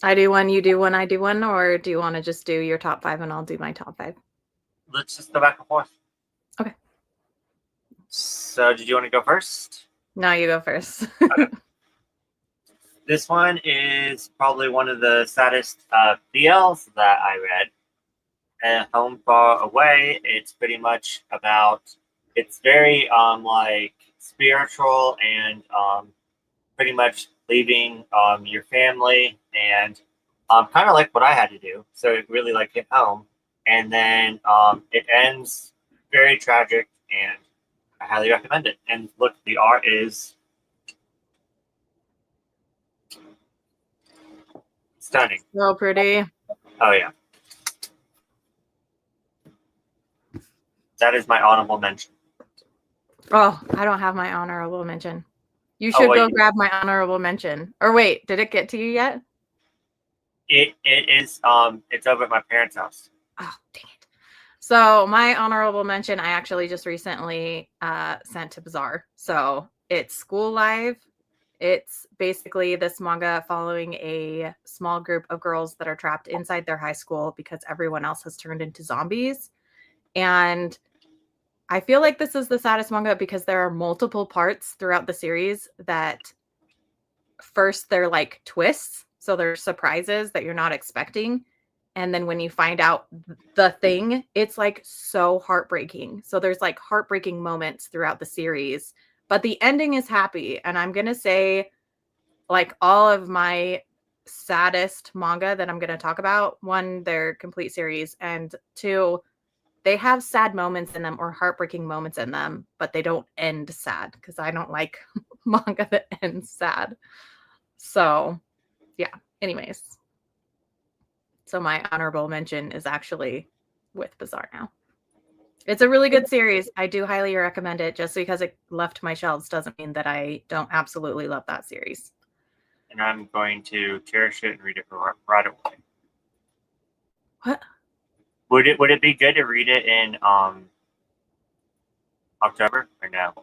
I do one, you do one, I do one, or do you want to just do your top 5 and I'll do my top 5? Let's just go back and forth. Okay. So, did you want to go first? No, you go first. Okay. This one is probably one of the saddest BLs that I read. And Home Far Away, it's pretty much about, it's very like spiritual and pretty much leaving your family and kind of like what I had to do. So it really like hit home. And then it ends very tragic, and I highly recommend it. And look, the art is stunning. So pretty. Oh yeah. That is my honorable mention. Oh, I don't have my honorable mention. You should go grab my honorable mention. Or wait, did it get to you yet? It is it's over at my parents' house. Oh, dang it. So my honorable mention I actually just recently sent to Bazaar. So it's School Live. It's basically this manga following a small group of girls that are trapped inside their high school because everyone else has turned into zombies. And I feel like this is the saddest manga because there are multiple parts throughout the series that first they're like twists. So they're surprises that you're not expecting. And then when you find out the thing, it's like so heartbreaking. So there's like heartbreaking moments throughout the series, but the ending is happy. And I'm going to say, like, all of my saddest manga that I'm going to talk about, one, they're complete series, and two, they have sad moments in them or heartbreaking moments in them, but they don't end sad because I don't like manga that ends sad. So, yeah. Anyways, so my honorable mention is actually with Bizarre Now. It's a really good series. I do highly recommend it. Just because it left my shelves doesn't mean that I don't absolutely love that series. And I'm going to cherish it and read it right away. What? Would it be good to read it in October or no?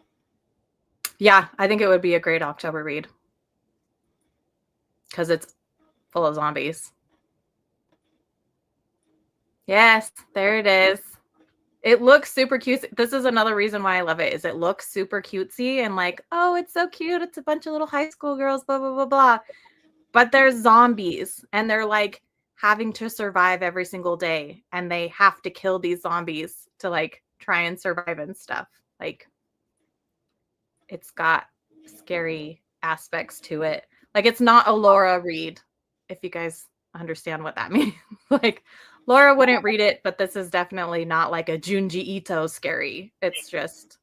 Yeah, I think it would be a great October read because it's full of zombies. Yes, there it is. It looks super cute. This is another reason why I love it, is it looks super cutesy and like, oh, it's so cute. It's a bunch of little high school girls, blah, blah, blah, blah. But they're zombies and they're like having to survive every single day. And they have to kill these zombies to like try and survive and stuff. Like, it's got scary aspects to it. Like, it's not a Laura read, if you guys understand what that means. Like, Laura wouldn't read it, but this is definitely not like a Junji Ito scary. It's just,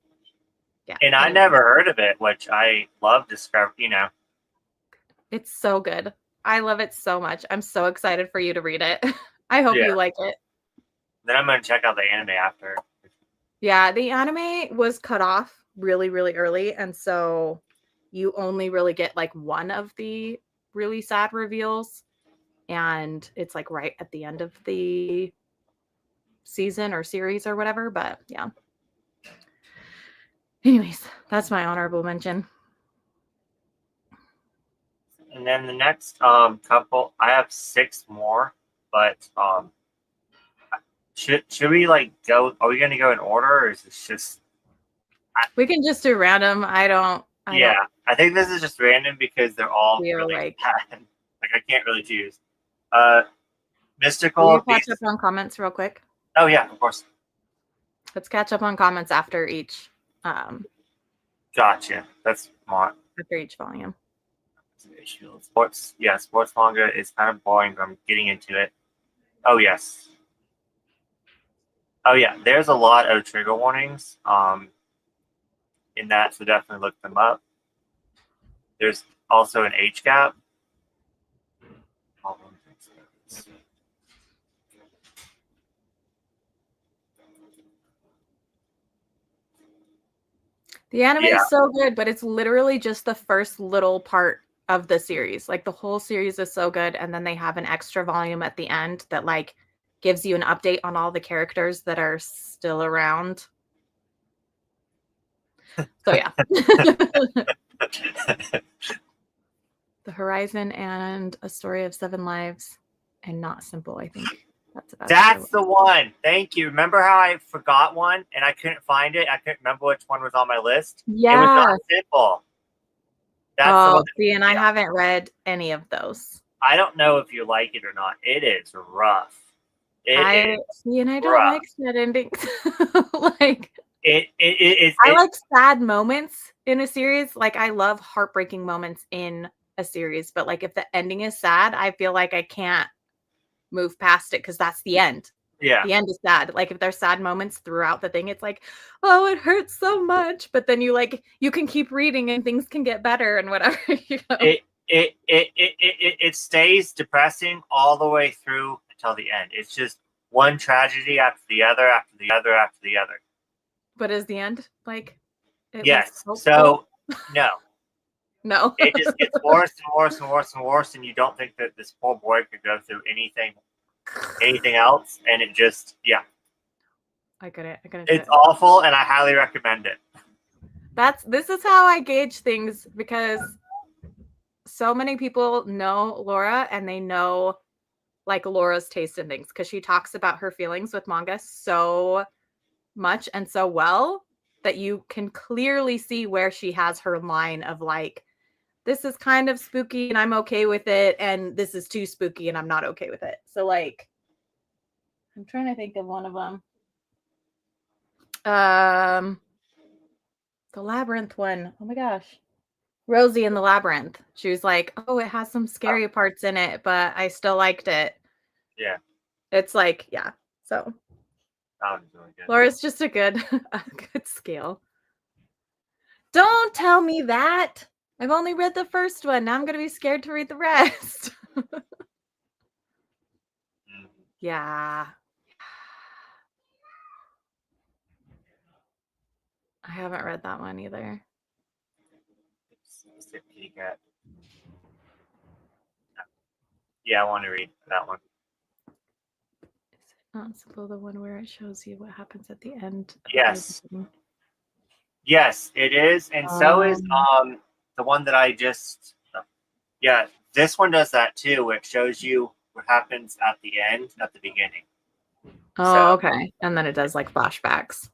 yeah. And I never heard of it, which I love discover, It's so good. I love it so much. I'm so excited for you to read it. I hope you like it. Then I'm going to check out the anime after. Yeah, the anime was cut off really, really early. And so you only really get like one of the really sad reveals. And it's like right at the end of the season or series or whatever. But yeah. Anyways, that's my honorable mention. And then the next couple, I have 6 more, but should we like go? Are we going to go in order, or is this just? We can just do random. I think this is just random because they're all really like bad. Like I can't really choose. Mystical. Will you catch up on comments real quick? Oh yeah, of course. Let's catch up on comments after each. Gotcha. That's smart. After each volume. Sports manga is kind of boring, but I'm getting into it. Oh yes. Oh yeah, there's a lot of trigger warnings in that, so definitely look them up. There's also an age gap. The anime is so good, but it's literally just the first little part of the series. Like the whole series is so good, and then they have an extra volume at the end that like gives you an update on all the characters that are still around. So yeah. The Horizon and A Story of Seven Lives and Not Simple, I think. That's the one. Thank you. Remember how I forgot one and I couldn't find it? I couldn't remember which one was on my list. Yeah. It was Not Simple. That's the one. See, and I haven't read any of those. I don't know if you like it or not. It is rough. I don't like sad endings. Like I like sad moments in a series. Like I love heartbreaking moments in a series, but like if the ending is sad, I feel like I can't move past it because that's the end. Yeah. The end is sad. Like if there's sad moments throughout the thing, it's like, oh, it hurts so much. But then you can keep reading and things can get better and whatever. You know? It stays depressing all the way through until the end. It's just one tragedy after the other, after the other, after the other. But is the end like? Yes. So no. No. It just gets worse and worse and worse and worse, and you don't think that this poor boy could go through anything else, and it just I couldn't. It's awful, and I highly recommend it. This is how I gauge things because so many people know Laura and they know like Laura's taste in things because she talks about her feelings with manga so much and so well that you can clearly see where she has her line of like, this is kind of spooky and I'm okay with it, and this is too spooky and I'm not okay with it. So like, I'm trying to think of one of them. The Labyrinth one. Oh my gosh. Rosie in the Labyrinth. She was like, oh, it has some scary parts in it, but I still liked it. Yeah. It's like, yeah. So Sounds really good. Laura's just a good scale. Don't tell me that. I've only read the first one. Now I'm going to be scared to read the rest. Yeah. I haven't read that one either. Yeah, I want to read that one. Is it not simple, the one where it shows you what happens at the end? Yes. Yes, it is. And so is the one that I just yeah, this one does that too. It shows you what happens at the end, at the beginning. Oh, So, okay. And then it does like flashbacks.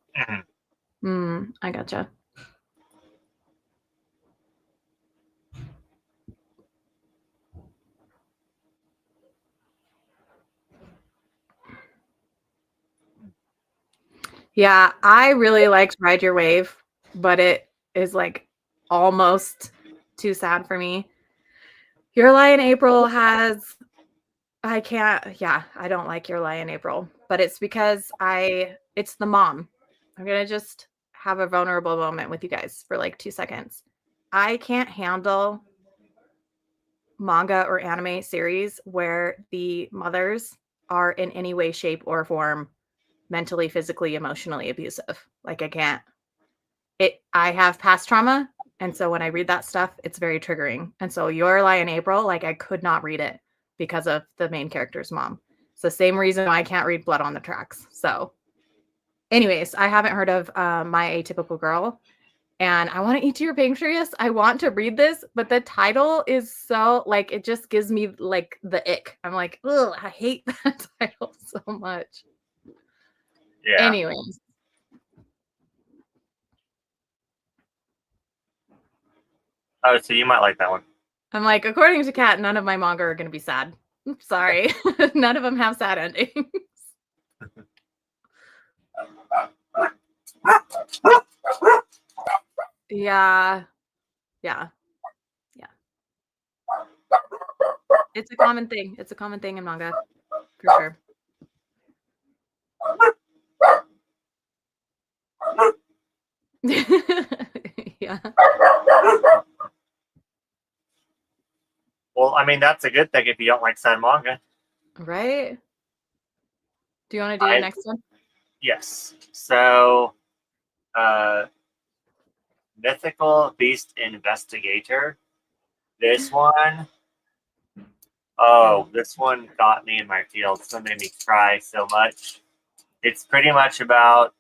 Mhm. I gotcha. Yeah, I really liked Ride Your Wave, but it is like almost too sad for me. Your Lie in April has I don't like Your Lie in April, but it's because it's the mom. I'm going to just have a vulnerable moment with you guys for like 2 seconds. I can't handle manga or anime series where the mothers are in any way, shape, or form mentally, physically, emotionally abusive. Like I can't. I have past trauma, and so when I read that stuff, it's very triggering. And so Your Lie in April, like I could not read it because of the main character's mom. It's the same reason why I can't read Blood on the Tracks. So, anyways, I haven't heard of My Atypical Girl, and I want to eat your pancreas. I want to read this, but the title is so like it just gives me like the ick. I'm like, ugh, I hate that title so much. Yeah. Anyways. Oh, so you might like that one. I'm like, according to Kat, none of my manga are going to be sad. Sorry. None of them have sad endings. Yeah. Yeah. Yeah. It's a common thing. It's a common thing in manga. For sure. Yeah. Well, I mean, that's a good thing if you don't like sad manga. Right? Do you want to do your next one? Yes. So, Mythical Beast Investigator. This one, this one got me in my feels. This one made me cry so much. It's pretty much about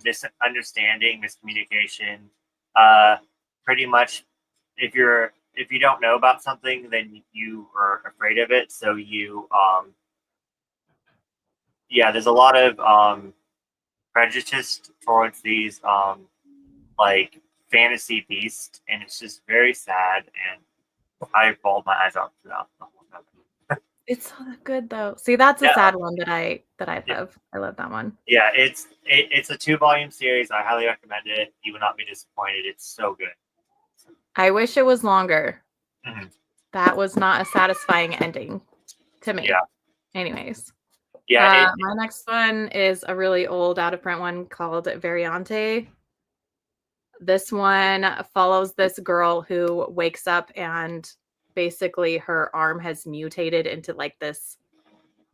misunderstanding, miscommunication. Pretty much, if you don't know about something, then you are afraid of it. So you, there's a lot of prejudice towards these like fantasy beasts, and it's just very sad. And I bawled my eyes out throughout the whole time. It's so good though. See, that's a sad one that I love. I love that one. Yeah, it's a 2-volume series. I highly recommend it. You will not be disappointed. It's so good. I wish it was longer. Mm-hmm. That was not a satisfying ending to me. Yeah. Anyways. Yeah. My next one is a really old out of print one called Variante. This one follows this girl who wakes up and basically her arm has mutated into like this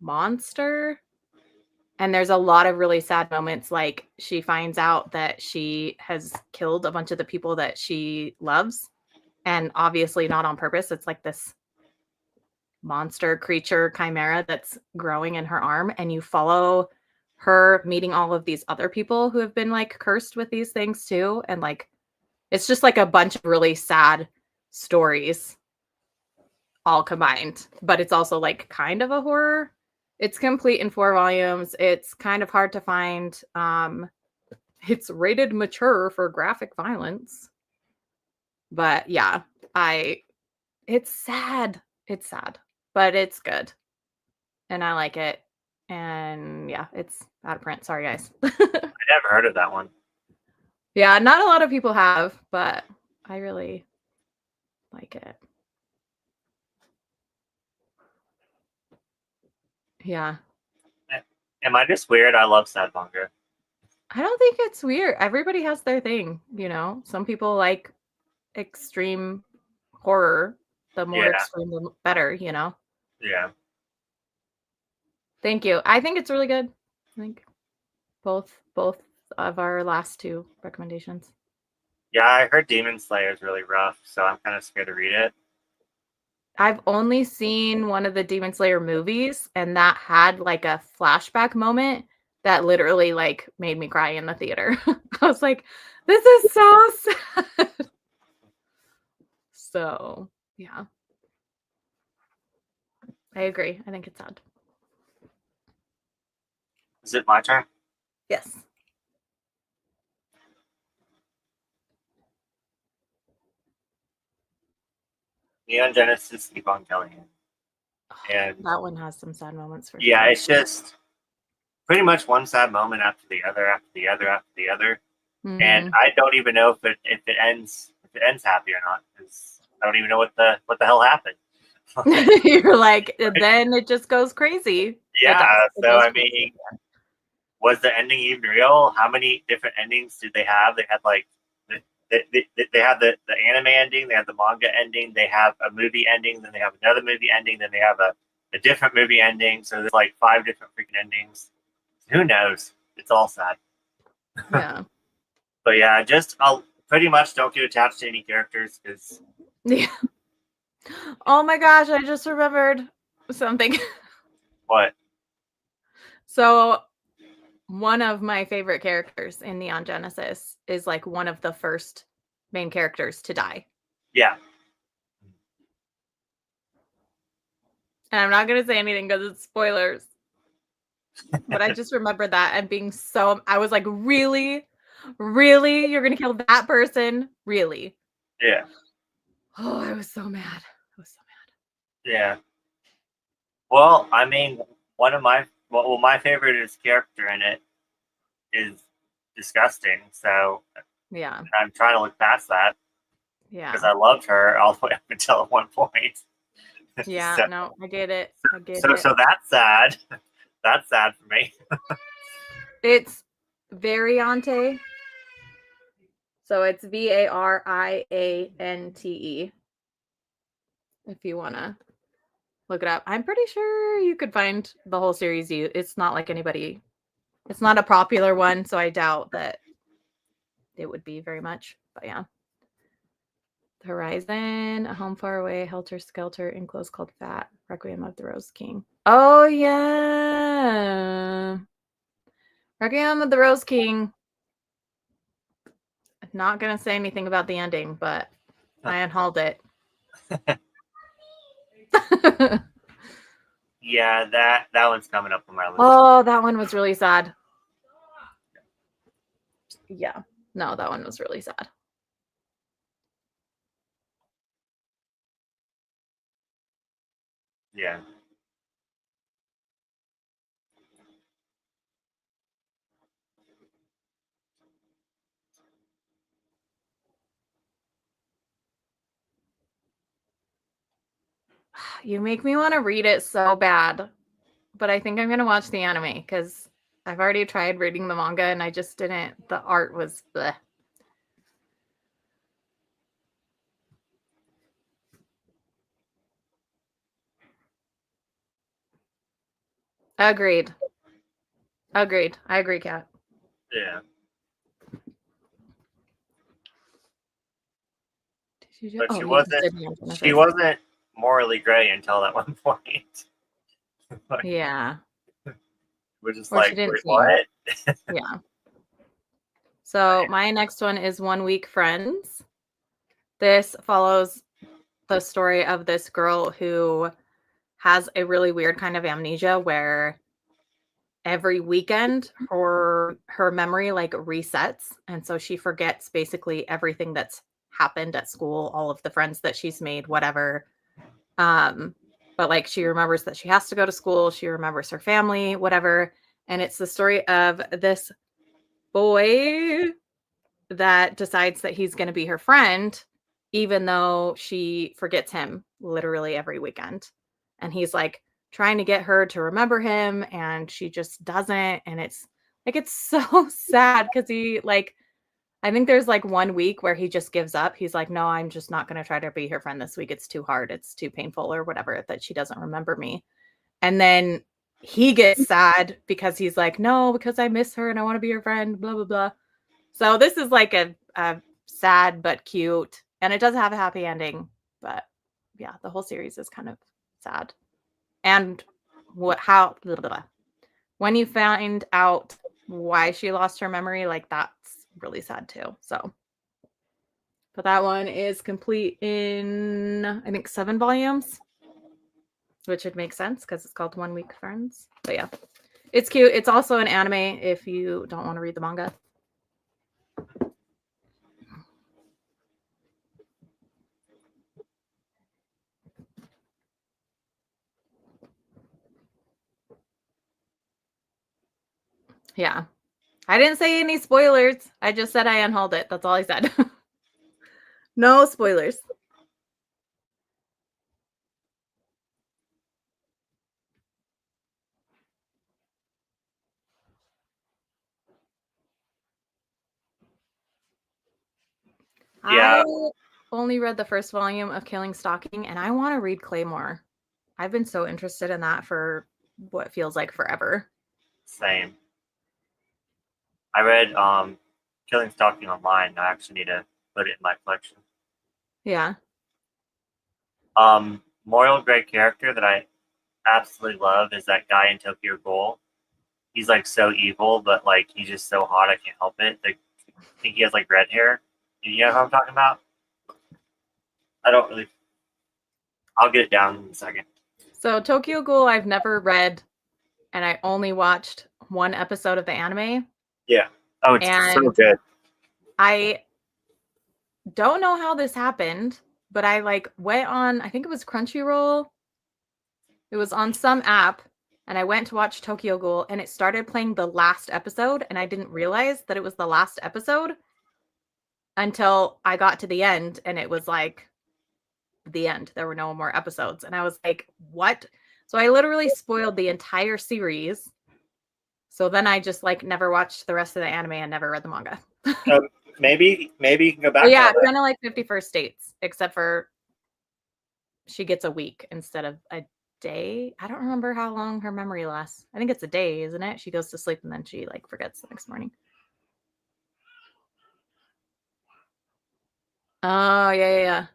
monster. And there's a lot of really sad moments. Like she finds out that she has killed a bunch of the people that she loves. And obviously not on purpose. It's like this monster creature chimera that's growing in her arm. And you follow her meeting all of these other people who have been like cursed with these things too. And like, it's just like a bunch of really sad stories. all combined, but it's also like kind of a horror. It's complete in 4 volumes. It's kind of hard to find. It's rated mature for graphic violence. But yeah, it's sad. It's sad, but it's good. And I like it. And yeah, it's out of print. Sorry, guys. I never heard of that one. Yeah, not a lot of people have, but I really like it. Yeah. Am I just weird? I love sad manga. I don't think it's weird. Everybody has their thing, you know. Some people like extreme horror. The more Yeah. extreme, the better, you know. Yeah. Thank you. I think it's really good. I think both of our last 2 recommendations. Yeah, I heard Demon Slayer is really rough, so I'm kind of scared to read it. I've only seen one of the Demon Slayer movies, and that had like a flashback moment that literally like made me cry in the theater. I was like, this is so sad. So, yeah. I agree. I think it's sad. Is it my turn? Yes. Neon Genesis Evangelion. And that one has some sad moments for yeah, sure. it's just pretty much one sad moment after the other, after the other, after the other. Mm-hmm. And I don't even know if it ends happy or not, because I don't even know what the hell happened. You're like, then it just goes crazy. Yeah, It so goes I mean, was the ending even real? How many different endings did they have? They had like they have the anime ending, they have the manga ending, they have a movie ending, then they have another movie ending, then they have a different movie ending. So there's like 5 different freaking endings. Who knows? It's all sad. Yeah. But yeah, I'll pretty much don't get attached to any characters because. Yeah. Oh my gosh, I just remembered something. What? So one of my favorite characters in Neon Genesis is like one of the first main characters to die. Yeah. And I'm not going to say anything because it's spoilers. But I just remember that and being I was like, really? Really? You're going to kill that person? Really? Yeah. Oh, I was so mad. I was so mad. Yeah. Well, I mean, my favorite character in it is disgusting. So yeah, I'm trying to look past that. Yeah, because I loved her all the way up until at one point. Yeah, so, no, I get it. I get so, it. So that's sad. That's sad for me. It's Variante. So it's Variante. If you want to look it up. I'm pretty sure you could find the whole series. It's not like anybody. It's not a popular one, so I doubt that it would be very much. But yeah. Horizon, A Home Far Away, Helter Skelter, Enclosed Called Fat, Requiem of the Rose King. Oh, yeah. Requiem of the Rose King. Not going to say anything about the ending, but I unhauled it. Yeah, that one's coming up on my list. Oh, that one was really sad. Yeah. No, that one was really sad. Yeah. You make me want to read it so bad, but I think I'm going to watch the anime because I've already tried reading the manga and I just didn't. The art was bleh. Agreed. I agree, Kat. Yeah. But she wasn't morally gray until that one point. Yeah. We're just like, wait, what? Yeah. So my next one is 1 Week Friends. This follows the story of this girl who has a really weird kind of amnesia where every weekend her memory like resets, and so she forgets basically everything that's happened at school, all of the friends that she's made, whatever. But like she remembers that she has to go to school, she remembers her family, whatever. And it's the story of this boy that decides that he's going to be her friend, even though she forgets him literally every weekend. And he's like trying to get her to remember him, and she just doesn't. And it's so sad because he like, I think there's like 1 week where he just gives up. He's like, no, I'm just not going to try to be her friend this week. It's too hard. It's too painful or whatever that she doesn't remember me. And then he gets sad because he's like, no, because I miss her and I want to be her friend, blah, blah, blah. So this is like a sad but cute, and it does have a happy ending. But yeah, the whole series is kind of sad. And blah, blah, blah. When you find out why she lost her memory, like that's really sad too. So, but that one is complete in I think 7 volumes, which would make sense because it's called 1 Week Friends. But yeah, it's cute. It's also an anime if you don't want to read the manga. Yeah. I didn't say any spoilers. I just said I unhauled it. That's all I said. No spoilers. Yeah. I only read the first volume of Killing Stalking, and I want to read Claymore. I've been so interested in that for what feels like forever. Same. I read Killing Stalking online. I actually need to put it in my collection. Yeah. Moral great character that I absolutely love is that guy in Tokyo Ghoul. He's like so evil, but like he's just so hot I can't help it. I think he has like red hair. You know what I'm talking about? I don't really. I'll get it down in a second. So Tokyo Ghoul I've never read, and I only watched 1 episode of the anime. Yeah. Oh, it's so good. I don't know how this happened, but I like went on, I think it was Crunchyroll. It was on some app, and I went to watch Tokyo Ghoul, and it started playing the last episode, and I didn't realize that it was the last episode until I got to the end, and it was like the end. There were no more episodes, and I was like, what? So I literally spoiled the entire series. So then I just like never watched the rest of the anime and never read the manga. Maybe you can go back. But yeah, kind of like 51st Dates, except for she gets a week instead of a day. I don't remember how long her memory lasts. I think it's a day, isn't it? She goes to sleep and then she like forgets the next morning. Oh, yeah.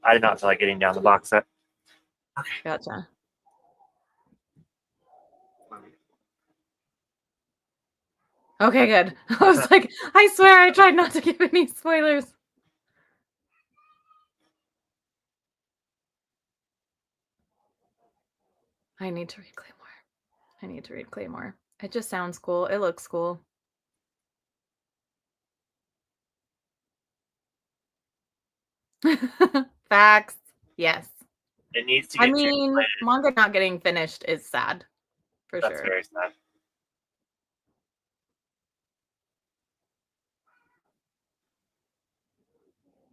I did not feel like getting down the box set. Okay. Gotcha. Okay, good. I was like, I swear I tried not to give any spoilers. I need to read Claymore. It just sounds cool. It looks cool. Facts. Yes. It needs to get translated. Manga not getting finished is sad. That's sure. That's very sad.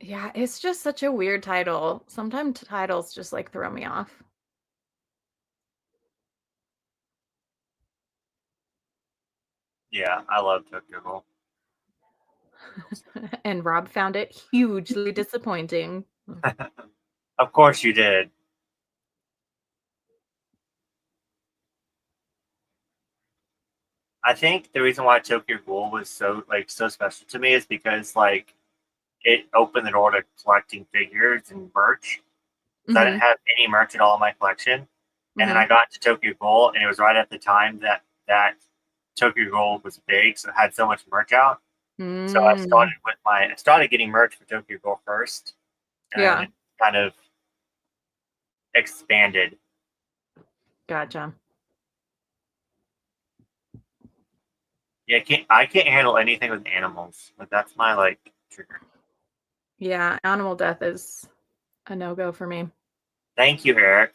Yeah, it's just such a weird title. Sometimes titles just like throw me off. Yeah, I love Tokyo Ghoul. And Rob found it hugely disappointing. Of course you did. I think the reason why Tokyo Ghoul was so special to me is because like it opened the door to collecting figures and merch. Mm-hmm. I didn't have any merch at all in my collection. And then I got to Tokyo Ghoul, and it was right at the time that Tokyo Ghoul was big, so it had so much merch out. So I Mm, started getting merch for Tokyo Ghoul first, and then yeah, it kind of expanded. gotcha. Yeah, I can't handle anything with animals. Like that's my like trigger. Yeah, animal death is a no-go for me. Thank you, Eric.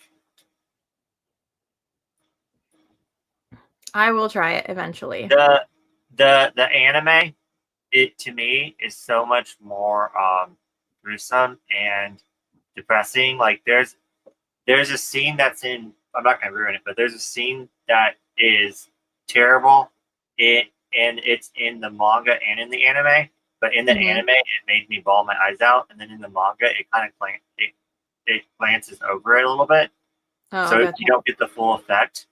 I will try it eventually. The anime, it to me is so much more gruesome and depressing. Like there's a scene that's in, I'm not gonna ruin it, but there's a scene that is terrible. And it's in the manga and in the anime. But in the Hmm. anime, it made me bawl my eyes out, and then in the manga, it kind of it glances over it a little bit, Oh, so gotcha. you don't get the full effect.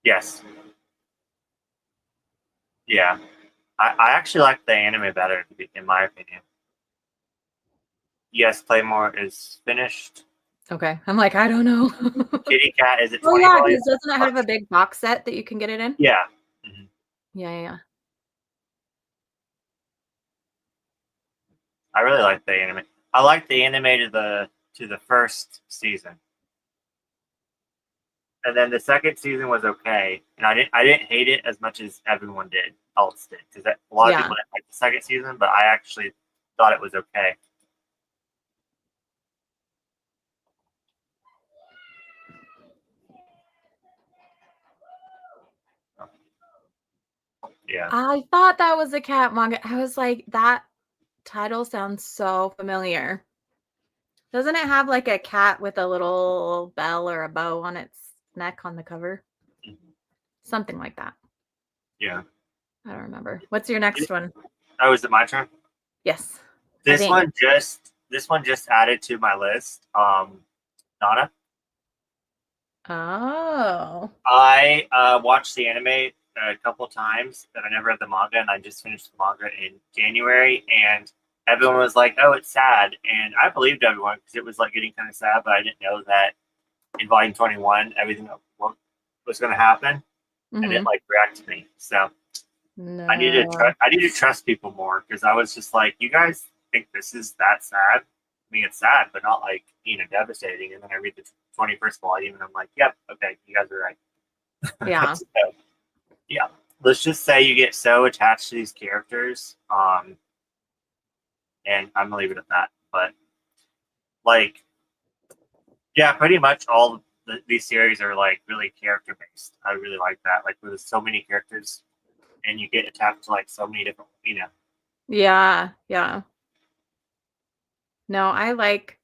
Yes, yeah, I actually like the anime better, in my opinion. Yes, Playmore is finished. Okay. I'm like, I don't know. Kitty Cat is it Oh 20 yeah, volumes? because doesn't it have a big box set that you can get it in? Yeah. Mhm. Yeah, yeah, yeah. I really like the anime. I like the anime to the first season, and then the second season was okay, and I didn't hate it as much as everyone else did, because a lot of Yeah. people didn't like the second season, but I actually thought it was okay. Yeah. I thought that was a cat manga. I was like, that title sounds so familiar. Doesn't it have like a cat with a little bell or a bow on its neck on the cover? Mhm. Something like that. Yeah. I don't remember. What's your next one? Oh, is it my turn? Yes, I This think. one just added to my list. Nana. Oh. I watched the anime a couple times, but I never read the manga, and I just finished the manga in January. And everyone was like, "Oh, it's sad," and I believed everyone because it was like getting kind of sad, but I didn't know that in Volume 21 everything was going to happen, and it Hmm. like reacted to me. So No. I need to trust people more, because I was just like, "You guys think this is that sad?" I mean, it's sad, but not like devastating. And then I read the 21st volume, and I'm like, "Yep, okay, you guys are right." Yeah. So, yeah, let's just say you get so attached to these characters, and I'm gonna leave it at that. But like, yeah, pretty much all these series are like really character based. I really like that. Like, there's so many characters, and you get attached to like so many different, Yeah. Yeah. No, I like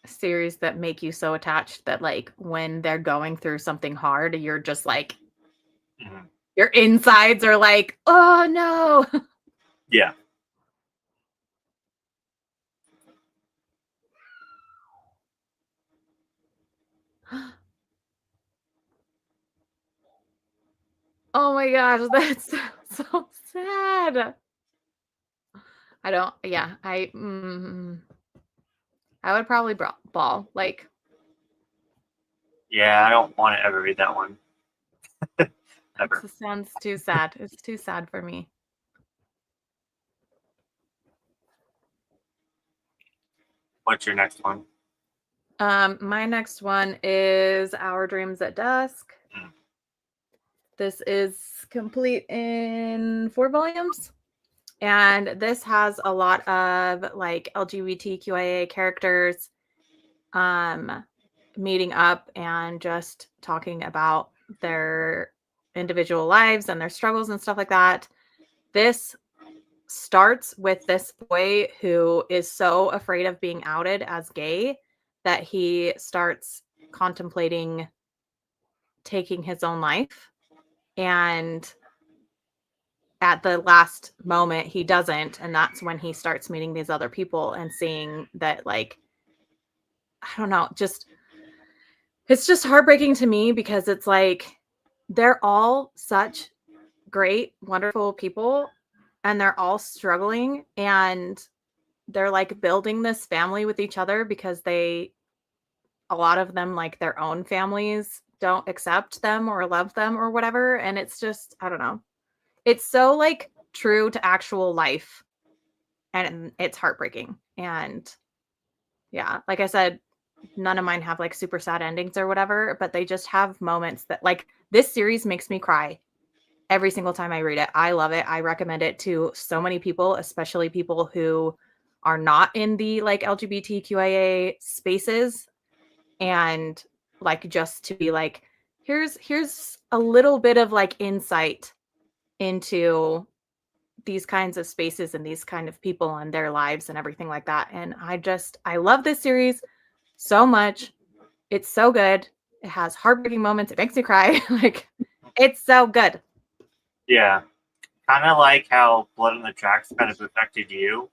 series that make you so attached that like when they're going through something hard, you're just like Mhm. your insides are like, oh no. Yeah, Oh my gosh, that's so sad. I don't, yeah, I would probably bawl. Like, yeah. I don't want to ever read that one it ever. just sounds too sad. It's too sad for me. What's your next one? My next one is Our Dreams at Dusk. Mm. This is complete in 4 volumes. And this has a lot of like LGBTQIA characters um meeting up and just talking about their individual lives and their struggles and stuff like that. This starts with this boy who is so afraid of being outed as gay that he starts contemplating taking his own life. And at the last moment, he doesn't. And that's when he starts meeting these other people and seeing that, like, I don't know, just it's just heartbreaking to me because it's like they're all such great, wonderful people and they're all struggling and they're like building this family with each other because a lot of them like their own families don't accept them or love them or whatever. And it's just, I don't know. It's so like true to actual life, and it's heartbreaking. And yeah, like I said, none of mine have like super sad endings or whatever, but they just have moments that like this series makes me cry every single time I read it. I love it. I recommend it to so many people, especially people who are not in the like LGBTQIA spaces, and like just to be like, here's a little bit of like insight into these kinds of spaces and these kind of people and their lives and everything like that. And I love this series so much. It's so good. It has heartbreaking moments. It makes me cry. Like, it's so good. Yeah. Kind of like how Blood on the Tracks kind of affected you.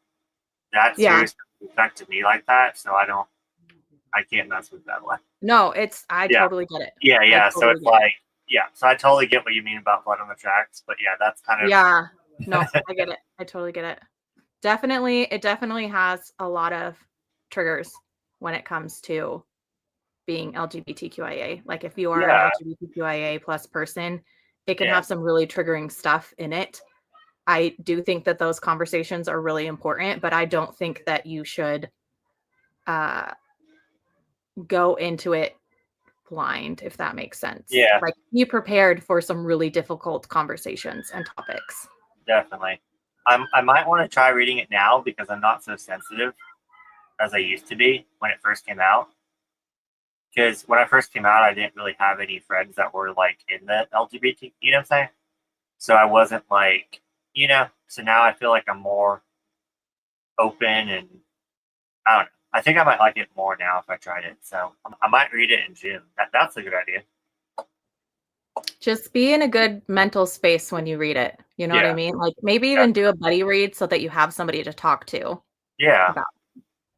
That Yeah. series affected me like that, so I can't mess with that one. No, I Yeah. totally get it. Yeah, yeah. So totally it's get like, yeah. So I totally get what you mean about Blood on the Tracks, but yeah, that's kind of Yeah. No, I get it. I totally get it. It definitely has a lot of triggers when it comes to being LGBTQIA. Like if you are Yeah. an LGBTQIA plus person, it can Yeah. have some really triggering stuff in it. I do think that those conversations are really important, but I don't think that you should go into it blind, if that makes sense. Yeah. Like be prepared for some really difficult conversations and topics. Definitely. I might want to try reading it now because I'm not so sensitive as I used to be when it first came out. Because when I first came out, I didn't really have any friends that were like in the LGBT, you know what I'm saying? So I wasn't like, so now I feel like I'm more open, and I don't know. I think I might like it more now if I tried it. So I might read it in June. That's a good idea. Just be in a good mental space when you read it. You know what I Yeah. mean? Like maybe even do a buddy read so that you have somebody to talk to Yeah. about.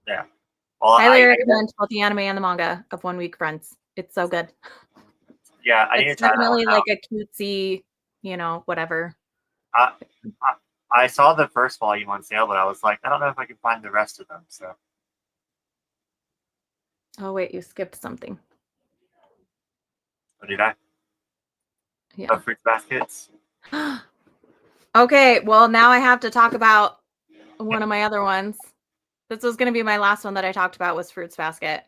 Yeah. Well, Highly recommend both the anime and the manga of One Week Friends. It's so good. yeah, I need to It's try that one definitely out. like a cutesy, whatever. I, I I saw the first volume on sale, but I was like, I don't know if I can find the rest of them. So Oh wait, you skipped something. did I? Yeah. Oh, Fruits Baskets. Okay, well now I have to talk about one of my other ones. This was going to be my last one that I talked about was Fruits Basket.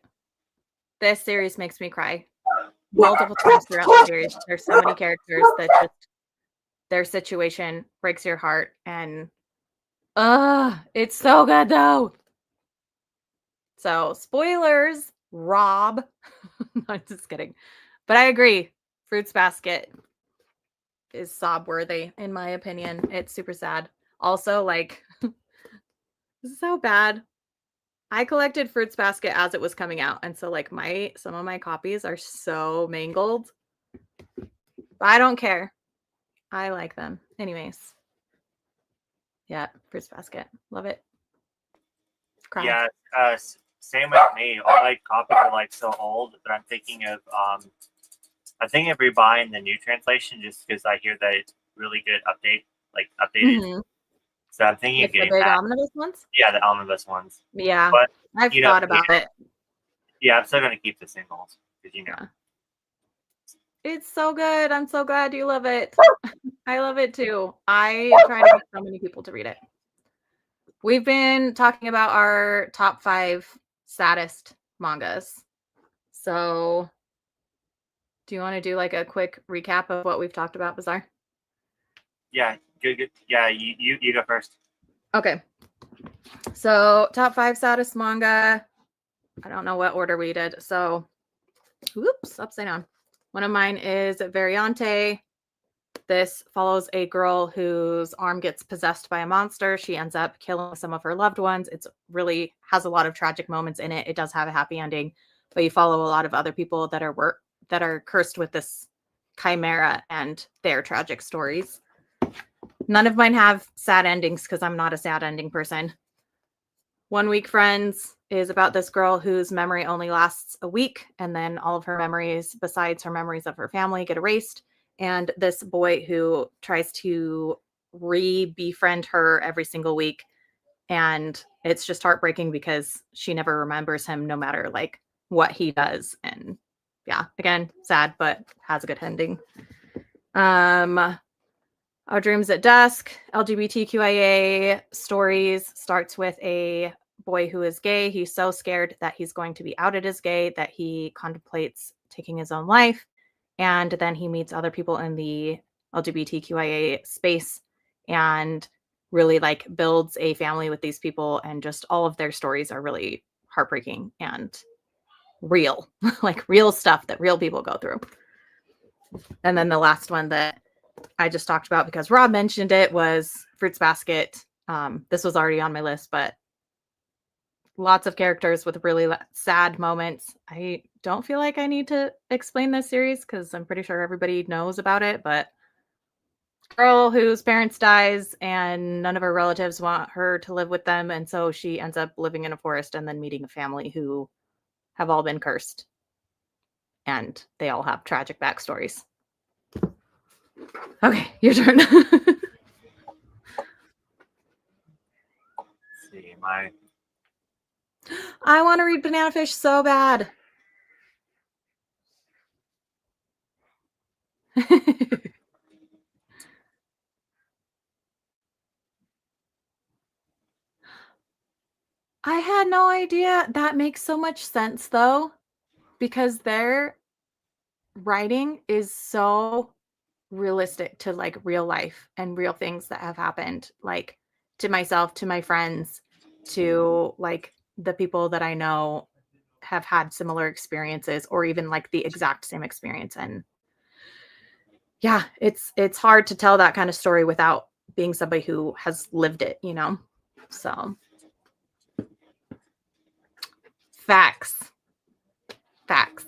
This series makes me cry multiple times throughout the series. There's so many characters that just their situation breaks your heart, and it's so good though. So spoilers, Rob. I'm just kidding. But I agree. Fruits Basket is sob worthy, in my opinion. It's super sad. Also, like, this is so bad. I collected Fruits Basket as it was coming out, and so like some of my copies are so mangled. But I don't care. I like them. Anyways. Yeah, Fruits Basket. Love it. Cry. Yeah, same with me. All my copies are like so old that I'm thinking of rebuying the new translation just because I hear that it's really good updated. Mm-hmm. So I'm thinking Like of the getting big that. omnibus ones? Yeah, the omnibus ones. Yeah. But I've thought about it. Yeah, I'm still gonna keep the singles because Yeah. It's so good. I'm so glad you love it. I love it too. I try to get so many people to read it. We've been talking about our top 5 saddest mangas. So, do you want to do like a quick recap of what we've talked about, Bizarre? Yeah, good. Yeah, you go first. Okay. So, top 5 saddest manga. I don't know what order we did. So, oops, upside down. One of mine is Variante. This follows a girl whose arm gets possessed by a monster. She ends up killing some of her loved ones. It's really has a lot of tragic moments in it. It does have a happy ending, but you follow a lot of other people that are cursed with this chimera and their tragic stories. None of mine have sad endings because I'm not a sad ending person. 1 Week Friends is about this girl whose memory only lasts a week, and then all of her memories, besides her memories of her family, get erased. And this boy who tries to befriend her every single week. And it's just heartbreaking because she never remembers him no matter like what he does. And yeah, again, sad, but has a good ending. Our Dreams at Dusk, LGBTQIA stories, starts with a boy who is gay. He's so scared that he's going to be outed as gay that he contemplates taking his own life. And then he meets other people in the LGBTQIA space and really like builds a family with these people. And just all of their stories are really heartbreaking and real, like real stuff that real people go through. And then the last one that I just talked about because Rob mentioned it was Fruits Basket. This was already on my list, but lots of characters with really sad moments. I don't feel like I need to explain this series because I'm pretty sure everybody knows about it, but girl whose parents dies and none of her relatives want her to live with them, and so she ends up living in a forest and then meeting a family who have all been cursed, and they all have tragic backstories. Okay, your turn. Let's see, I want to read Banana Fish so bad. I had no idea. That makes so much sense though, because their writing is so realistic to like real life and real things that have happened, like to myself, to my friends, to like the people that I know have had similar experiences or even like the exact same experience. And yeah, it's hard to tell that kind of story without being somebody who has lived it, you know? So facts. Facts.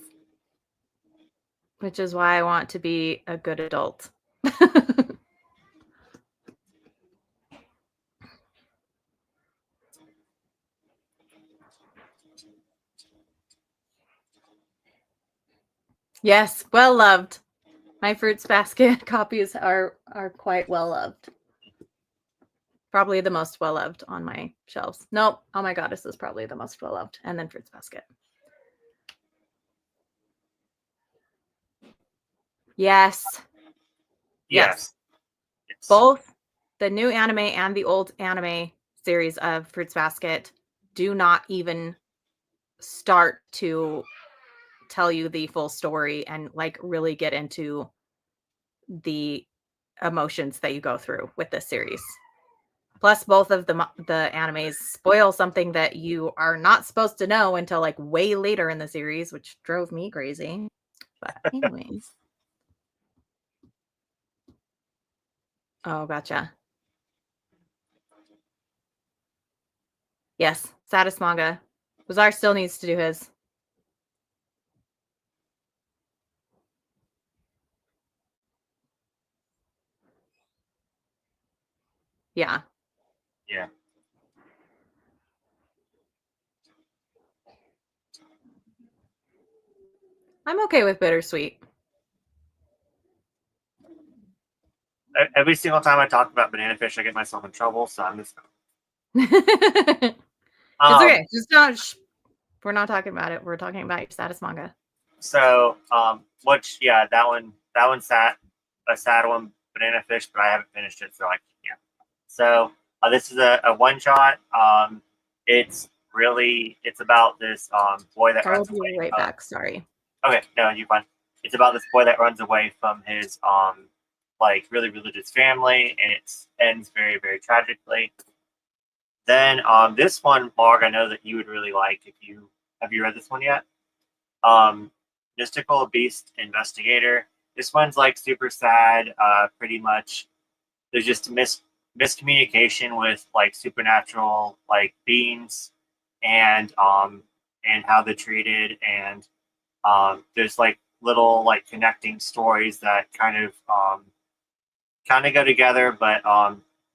Which is why I want to be a good adult. Yes, well loved. My Fruits Basket copies are quite well loved. Probably the most well loved on my shelves. Nope. Oh my Goddess is probably the most well loved, and then Fruits Basket. Yes. yes. Both the new anime and the old anime series of Fruits Basket do not even start to tell you the full story and like really get into the emotions that you go through with this series. Plus, both of the animes spoil something that you are not supposed to know until like way later in the series, which drove me crazy. But anyways. Oh, gotcha. Yes, Saddest Manga. Bazaar still needs to do his. Yeah. Yeah. I'm okay with bittersweet. Every single time I talk about Banana Fish, I get myself in trouble, so I'm just. It's okay. Just not. We're not talking about it. We're talking about your Saddest Manga. So, which yeah, that one's sad, a sad one, Banana Fish, but I haven't finished it, so I yeah. So this is a one shot. It's about this boy that I will runs be away. right back. Sorry. Okay, no, you're fine. It's about this boy that runs away from his like really religious family, and it ends very very tragically. Then this one, Marg, I know that you would really like if you have you read this one yet? Mystical Beast Investigator. This one's like super sad. Pretty much, there's just miscommunication with like supernatural like beings, and how they're treated, and there's like little like connecting stories that kind of go together, but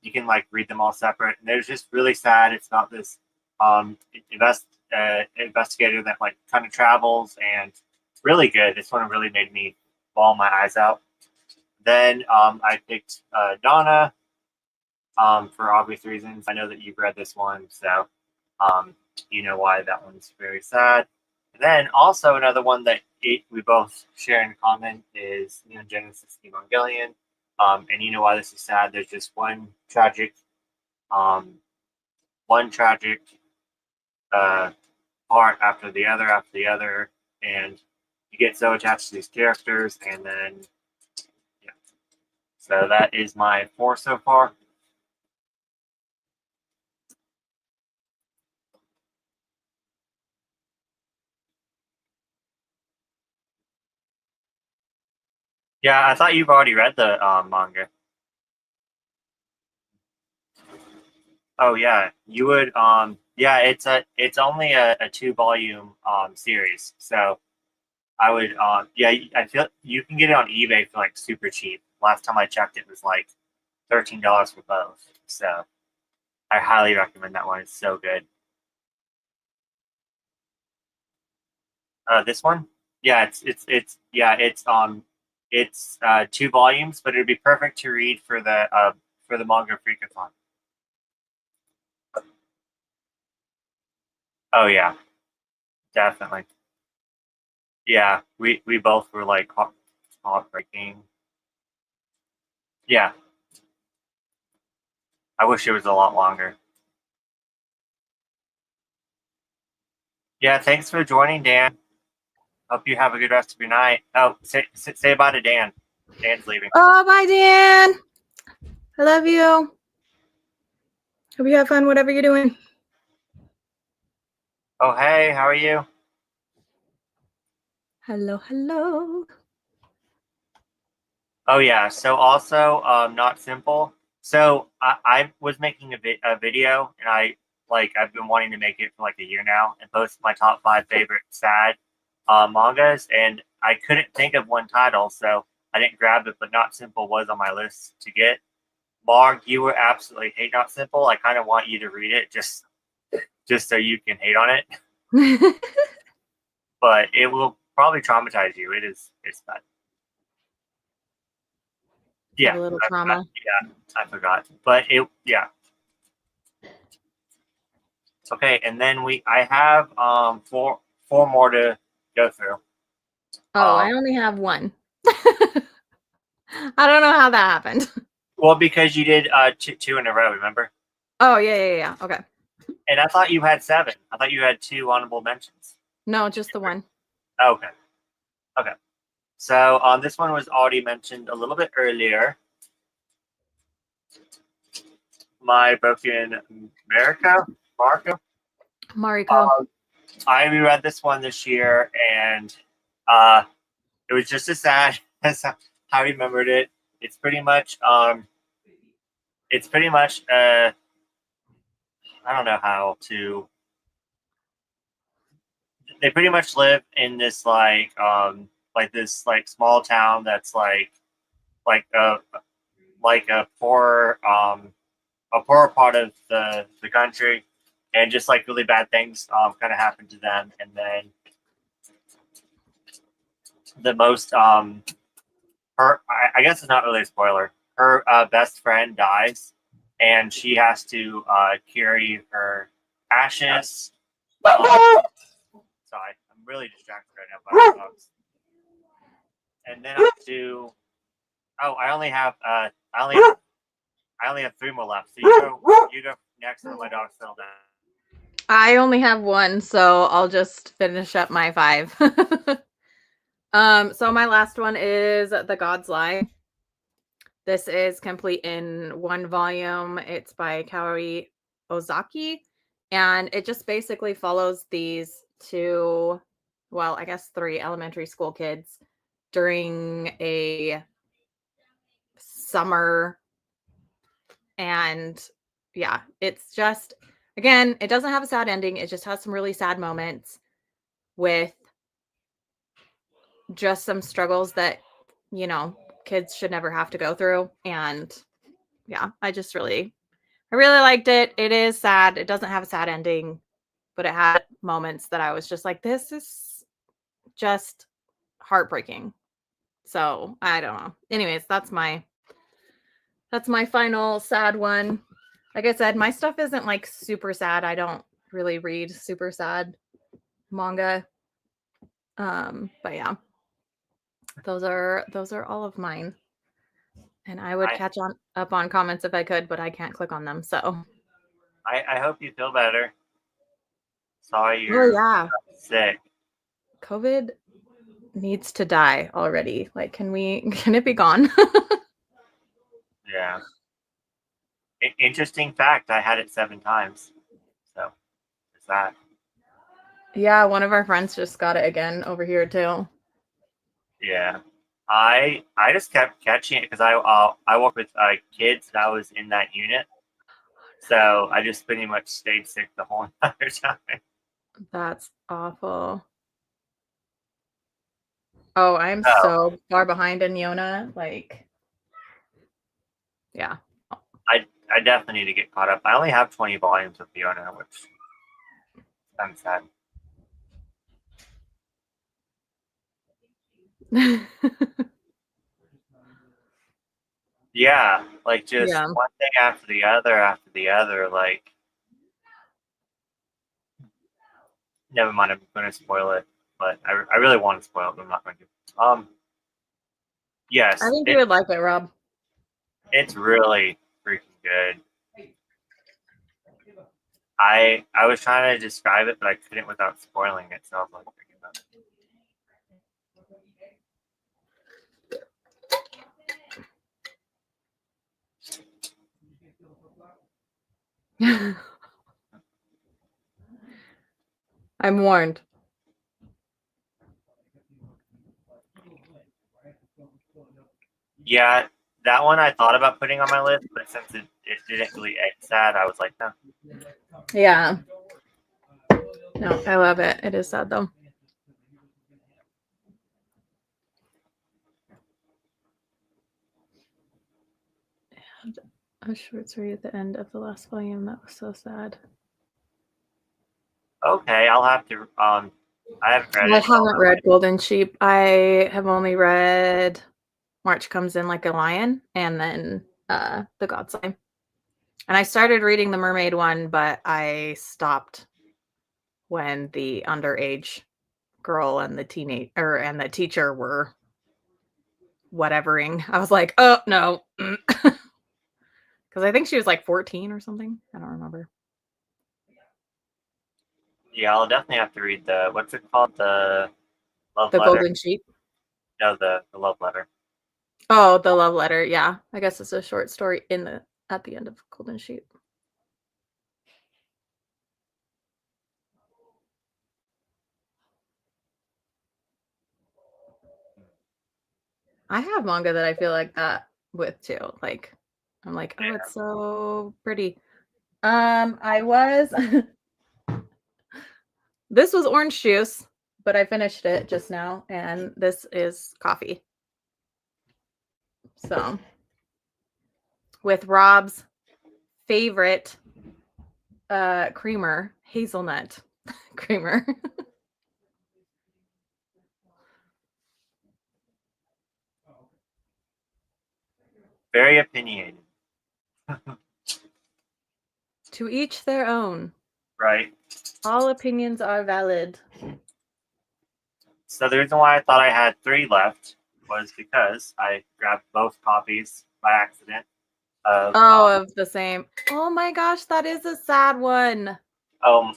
you can like read them all separate. And they're just really sad. It's about this investigator that like kind of travels, and it's really good. This one really made me bawl my eyes out. Then I picked Donna for obvious reasons. I know that you've read this one, so you know why that one's very sad. And then also another one that we both share in common is Neon Genesis Evangelion. And you know why this is sad? There's just um, one tragic part after the other, and you get so attached to these characters, and then yeah. So that is my 4 so far. Yeah, I thought you've already read the manga. Oh yeah, you would. Yeah, it's only a 2 volume series, so I would. Yeah, I feel you can get it on eBay for like super cheap. Last time I checked, it was like $13 for both. So I highly recommend that one. It's so good. This one, yeah, it's 2 volumes, but it'd be perfect to read for the manga freakathon. Oh yeah, definitely. Yeah, we both were like heartbreaking. Yeah, I wish it was a lot longer. Yeah, thanks for joining, Dan. Hope you have a good rest of your night. Oh, say bye to Dan. Dan's leaving. Oh, bye, Dan. I love you. Hope you have fun, whatever you're doing. Oh, hey, how are you? Hello, hello. Oh yeah. So also, not simple. So I was making a video, and I've been wanting to make it for like a year now, and post my top 5 favorite sad mangas, and I couldn't think of one title, so I didn't grab it. But Not Simple was on my list to get. Marg, you were absolutely hate Not Simple. I kind of want you to read it just so you can hate on it, but it will probably traumatize you. It's bad. Have Yeah, a little trauma. I forgot. But yeah. Okay, and then I have four more to go through. Oh, I only have one. I don't know how that happened. Well, because you did two in a row, remember? Oh, yeah. Okay. And I thought you had 7. I thought you had 2 honorable mentions. No, just the one. Okay. Okay. So this one was already mentioned a little bit earlier. My Broken Marco. Mariko. I reread this one this year, and uh, it was just as sad as how I remembered it. It's pretty much I don't know how to. They pretty much live in this like small town that's like a like a poor part of the country, and just like really bad things kind of happen to them, and then the most her I guess it's not really a spoiler. Her best friend dies, and she has to carry her ashes. Sorry, I'm really distracted right now by my dogs. And then I do. Oh, I only have 3 more left. So you go next, and then my dogs settle down. I only have one, so I'll just finish up my 5. So my last one is The God's Lie. This is complete in 1 volume. It's by Kaori Ozaki, and it just basically follows these 2, well, I guess 3 elementary school kids during a summer. And yeah, it's just, again, it doesn't have a sad ending. It just has some really sad moments with just some struggles that, kids should never have to go through. And yeah, I really liked it. It is sad. It doesn't have a sad ending, but it had moments that I was just like, this is just heartbreaking. So I don't know. Anyways, that's my final sad one. Like I said, my stuff isn't like super sad. I don't really read super sad manga. But yeah, those are all of mine. And I would I, catch on up on comments if I could, but I can't click on them. So, I hope you feel better. Sorry oh you're yeah, sick. COVID needs to die already. Like, can it be gone? Yeah. Interesting fact, I had it 7 times. So, it's that. Yeah, one of our friends just got it again over here too. Yeah. I just kept catching it because I work with kids and I was in that unit. So I just pretty much stayed sick the whole entire time. That's awful. Oh, I'm So so far behind in Yona. Like, yeah. I definitely need to get caught up. I only have 20 volumes of Fiona, which I'm sad. Yeah, like just Yeah. one thing after the other. Like, never mind, I'm going to spoil it, but I really want to spoil it, but I'm not going to. I Yes, think you would like it, Rob. it's really freaking good. I was trying to describe it, but I couldn't without spoiling it. So I was like, thinking about I'm warned. yeah, that one I thought about putting on my list, but since it didn't really end sad, I was like, no. Yeah. No, I love it. It is sad though. And a short story at the end of the last volume. That was so sad. Okay, I'll have to. I haven't read I it, so haven't read Golden Sheep. I have only read March Comes in Like a Lion and then The God's Eye. And I started reading the mermaid one, but I stopped when the underage girl and the the teacher were whatevering. I was like, oh no. Because I think she was like 14 or something. I don't remember. yeah, I'll definitely have to read the what's it called, the love The letter. Golden Sheep. No, the love letter. Oh, the love letter. Yeah. I guess it's a short story at the end of Golden Sheep. I have manga that I feel like that with too. Like I'm like, oh, Yeah. it's so pretty. I was this was orange juice, but I finished it just now, and this is coffee. So with Rob's favorite creamer, hazelnut creamer. Very opinionated, To each their own. right? All opinions are valid. So the reason why I thought I had 3 left was because I grabbed both copies by accident of. Oh, of the same. Oh my gosh, that is a sad one.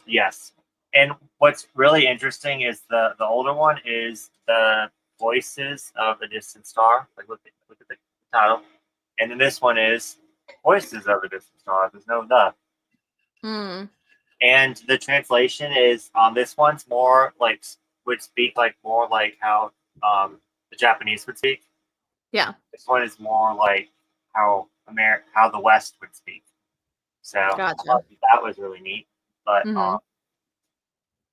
Yes, and what's really interesting is the older one is the voices of a distant star. Like look at the title, and then this one is voices of a distant star. There's no the. Hmm. And the translation is this one's more like would speak like more like how the Japanese would speak. Yeah. This one is more like how the West would speak. So I Gotcha. thought that was really neat. But Mm-hmm.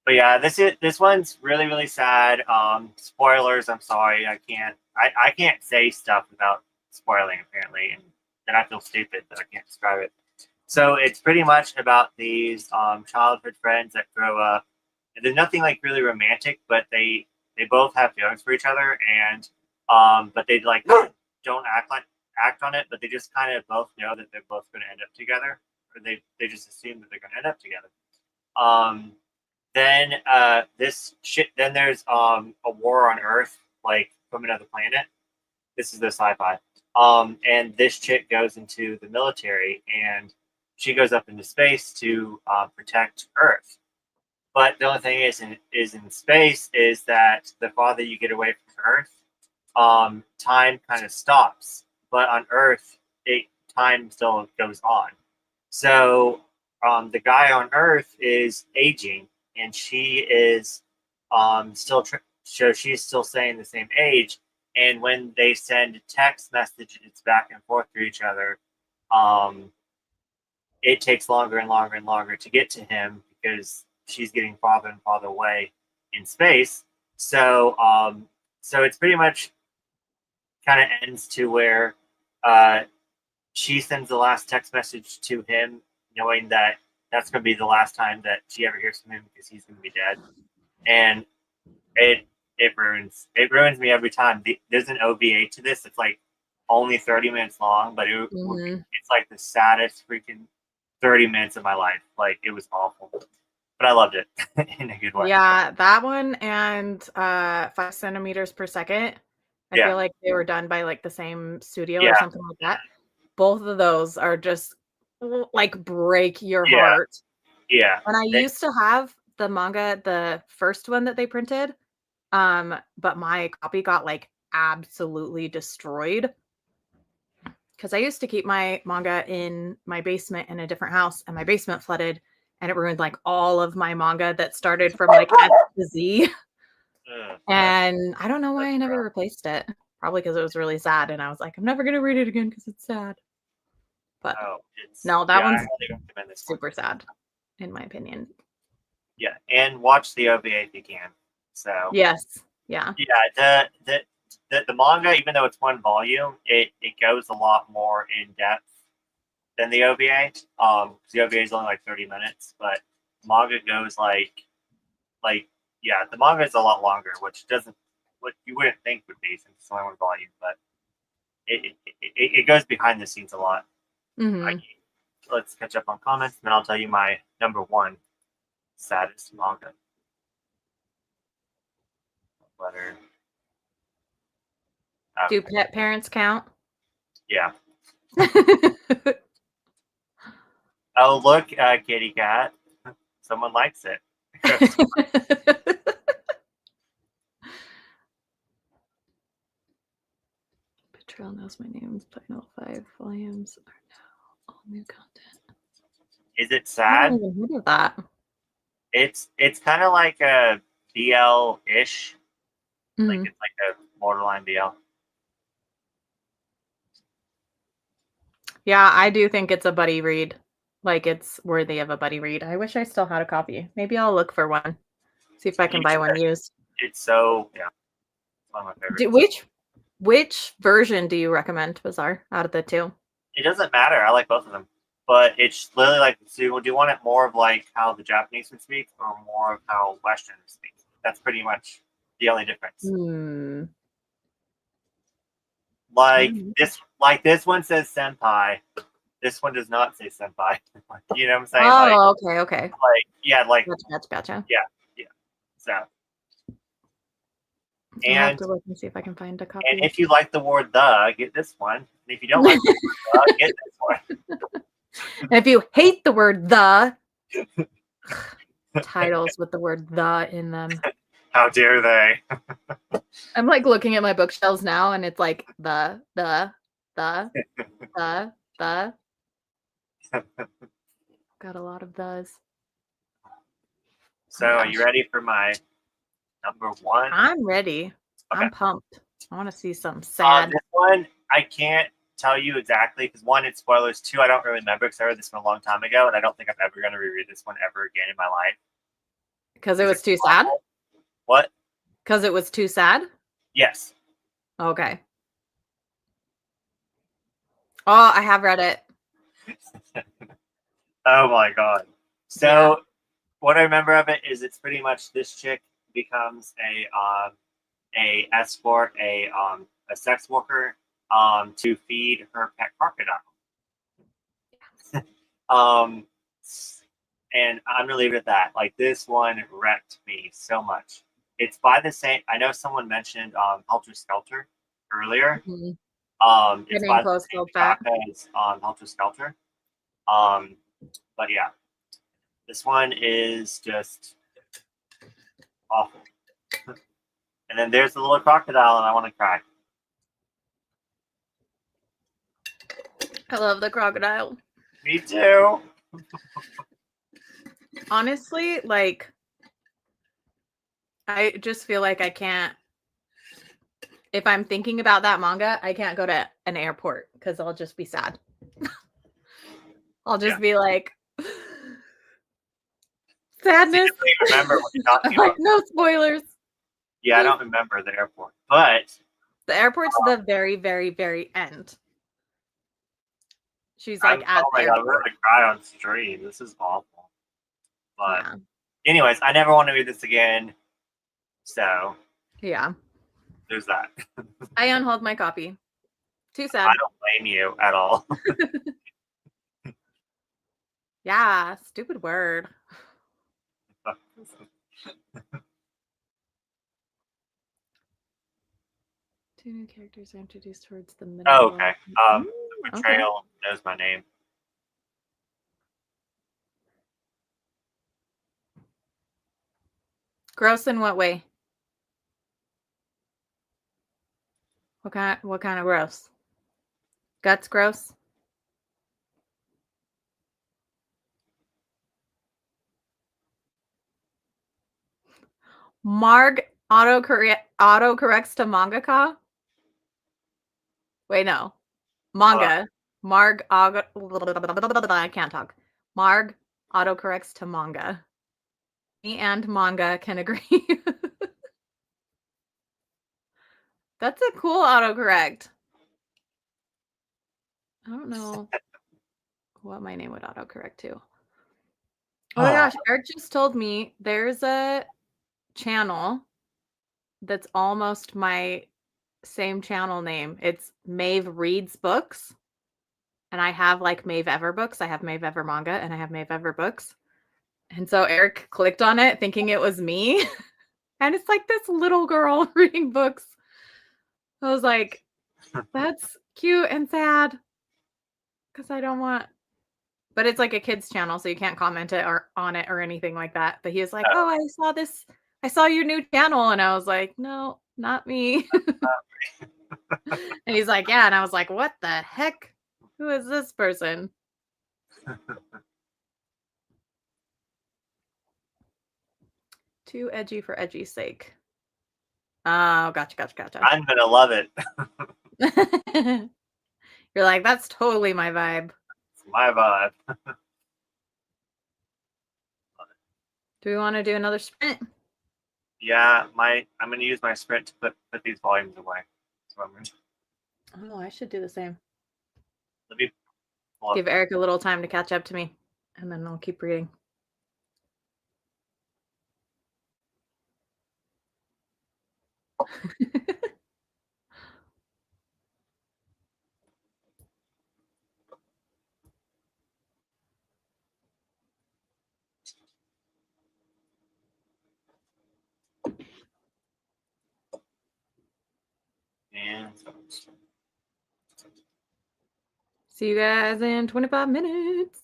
but yeah, this one's really sad. Spoilers. I'm sorry, I can't say stuff without spoiling apparently, and then I feel stupid that I can't describe it. So it's pretty much about these childhood friends that grow up, and there's nothing like really romantic, but they both have feelings for each other, and but they like don't act on it, but they just kind of both know that they're both going to end up together, or they just assume that they're going to end up together. Um, then then there's a war on Earth, like from another planet. This is the sci-fi. And this chick goes into the military, and she goes up into space to protect Earth. But the only thing is in space is that the farther you get away from Earth, time kind of stops. But on Earth, time still goes on. So the guy on Earth is aging, and she is so she's still staying the same age. And when they send text messages back and forth to each other, it takes longer and longer and longer to get to him because she's getting farther and farther away in space. So so it's pretty much kind of ends to where she sends the last text message to him, knowing that that's going to be the last time that she ever hears from him because he's going to be dead. And it ruins me every time. There's an OVA to this. It's like only 30 minutes long, but it's like the saddest freaking 30 minutes of my life. Like, it was awful, but I loved it in a good way. Yeah, that one and 5 centimeters per second. I feel like they were done by like the same studio or something like that. Both of those are just like break your heart. Yeah. And I used to have the manga, the first one that they printed, but my copy got like absolutely destroyed because I used to keep my manga in my basement in a different house, and my basement flooded, and it ruined like all of my manga that started from like S to Z. And I don't know why I never replaced it. Probably because it was really sad, and I was like, I'm never gonna read it again because it's sad. But no, that one's super sad, in my opinion. Yeah, and watch the OVA if you can. So yes, yeah. The manga, even though it's one volume, it goes a lot more in depth than the OVA. The OVA is only like 30 minutes, but manga goes like the manga is a lot longer, which doesn't what you wouldn't think would be since it's only one volume, but it goes behind the scenes a lot. Let's catch up on comments, and then I'll tell you my number one saddest manga. Letter. Do pet parents count? Yeah. Oh, look, kitty cat. Someone likes it. Betrayal knows my name. Final 5 volumes are now all new content. Is it sad? I haven't even heard of that. It's kind of like a BL-ish. Like it's like a borderline BL. Yeah, I do think it's a buddy read. Like, it's worthy of a buddy read. I wish I still had a copy. Maybe I'll look for one. See if I can buy one used. It's so, yeah. It's one of my favorites. Which version do you recommend, Bazaar, out of the two? It doesn't matter. I like both of them. But it's literally like, so do you want it more of like how the Japanese would speak or more of how Westerners speak? That's pretty much the only difference. Like this one says senpai. This one does not say senpai. You know what I'm saying? Oh, okay. Like, yeah, like gotcha. Yeah. So I'll have to look and see if I can find a copy. And if you like the word "the," get this one. And if you don't like the word "the," get this one. And if you hate the word "the," titles with the word "the" in them. How dare they? I'm like looking at my bookshelves now, and it's like the. Got a lot of those. So, are you ready for my number one? I'm ready. Okay. I'm pumped. I want to see some sad. This one, I can't tell you exactly because one, it's spoilers. Two, I don't really remember because I read this one a long time ago, and I don't think I'm ever going to reread this one ever again in my life. Because it was too sad? What? Because it was too sad? Yes. Okay. Oh, I have read it. Oh my god. So what I remember of it is it's pretty much this chick becomes a escort, a sex worker to feed her pet crocodile. and I'm gonna leave it at that. Like this one wrecked me so much. It's by the same. I know someone mentioned Helter Skelter earlier. Mhm. It's Getting by the close same to that. mangaka as Helter Skelter. But yeah, this one is just awful. And then there's the little crocodile, and I want to cry. I love the crocodile. Me too. Honestly, like, I just feel like I can't. If I'm thinking about that manga, I can't go to an airport because I'll just be sad. I'll just be like, See, I sadness. don't even remember what you're talking Like, about. no spoilers. Yeah, I don't remember the airport, but The airport's the very, very, very end. She's I'm, like at oh the my god, I'm airport. gonna cry on stream. This is awful. But Yeah. anyways, I never want to read this again. So Yeah. there's that. I unhauled my copy. Too sad. I don't blame you at all. Yeah. Stupid word. 2 new characters are introduced towards the middle. Oh, okay. The Okay. betrayal knows my name. Gross in what way? What kind of gross? Guts gross? Marg autocorrects to mangaka? Wait, no. Manga. I can't talk. Marg autocorrects to manga. Me and manga can agree. That's a cool autocorrect. I don't know what my name would autocorrect to. Oh my gosh, Eric just told me there's a channel that's almost my same channel name. It's Maeve Reads Books. And I have like Maeve Ever books. I have Maeve Ever manga and I have Maeve Ever books. And so Eric clicked on it thinking it was me. And it's like this little girl reading books. I was like, that's cute and sad because I don't want, but it's like a kid's channel, so you can't comment it or on it or anything like that. But he was like, oh, I saw this. I saw your new channel. And I was like, no, not me. And he's like, yeah. And I was like, what the heck? Who is this person? Too edgy for edgy's sake. Oh, gotcha. I'm gonna love it. You're like, that's totally my vibe. It's my vibe. Do we want to do another sprint? Yeah, I'm gonna use my sprint to put these volumes away. So I'm gonna, Oh, I should do the same. let me pull up. Give Eric a little time to catch up to me, and then I'll keep reading. And See you guys in 25 minutes.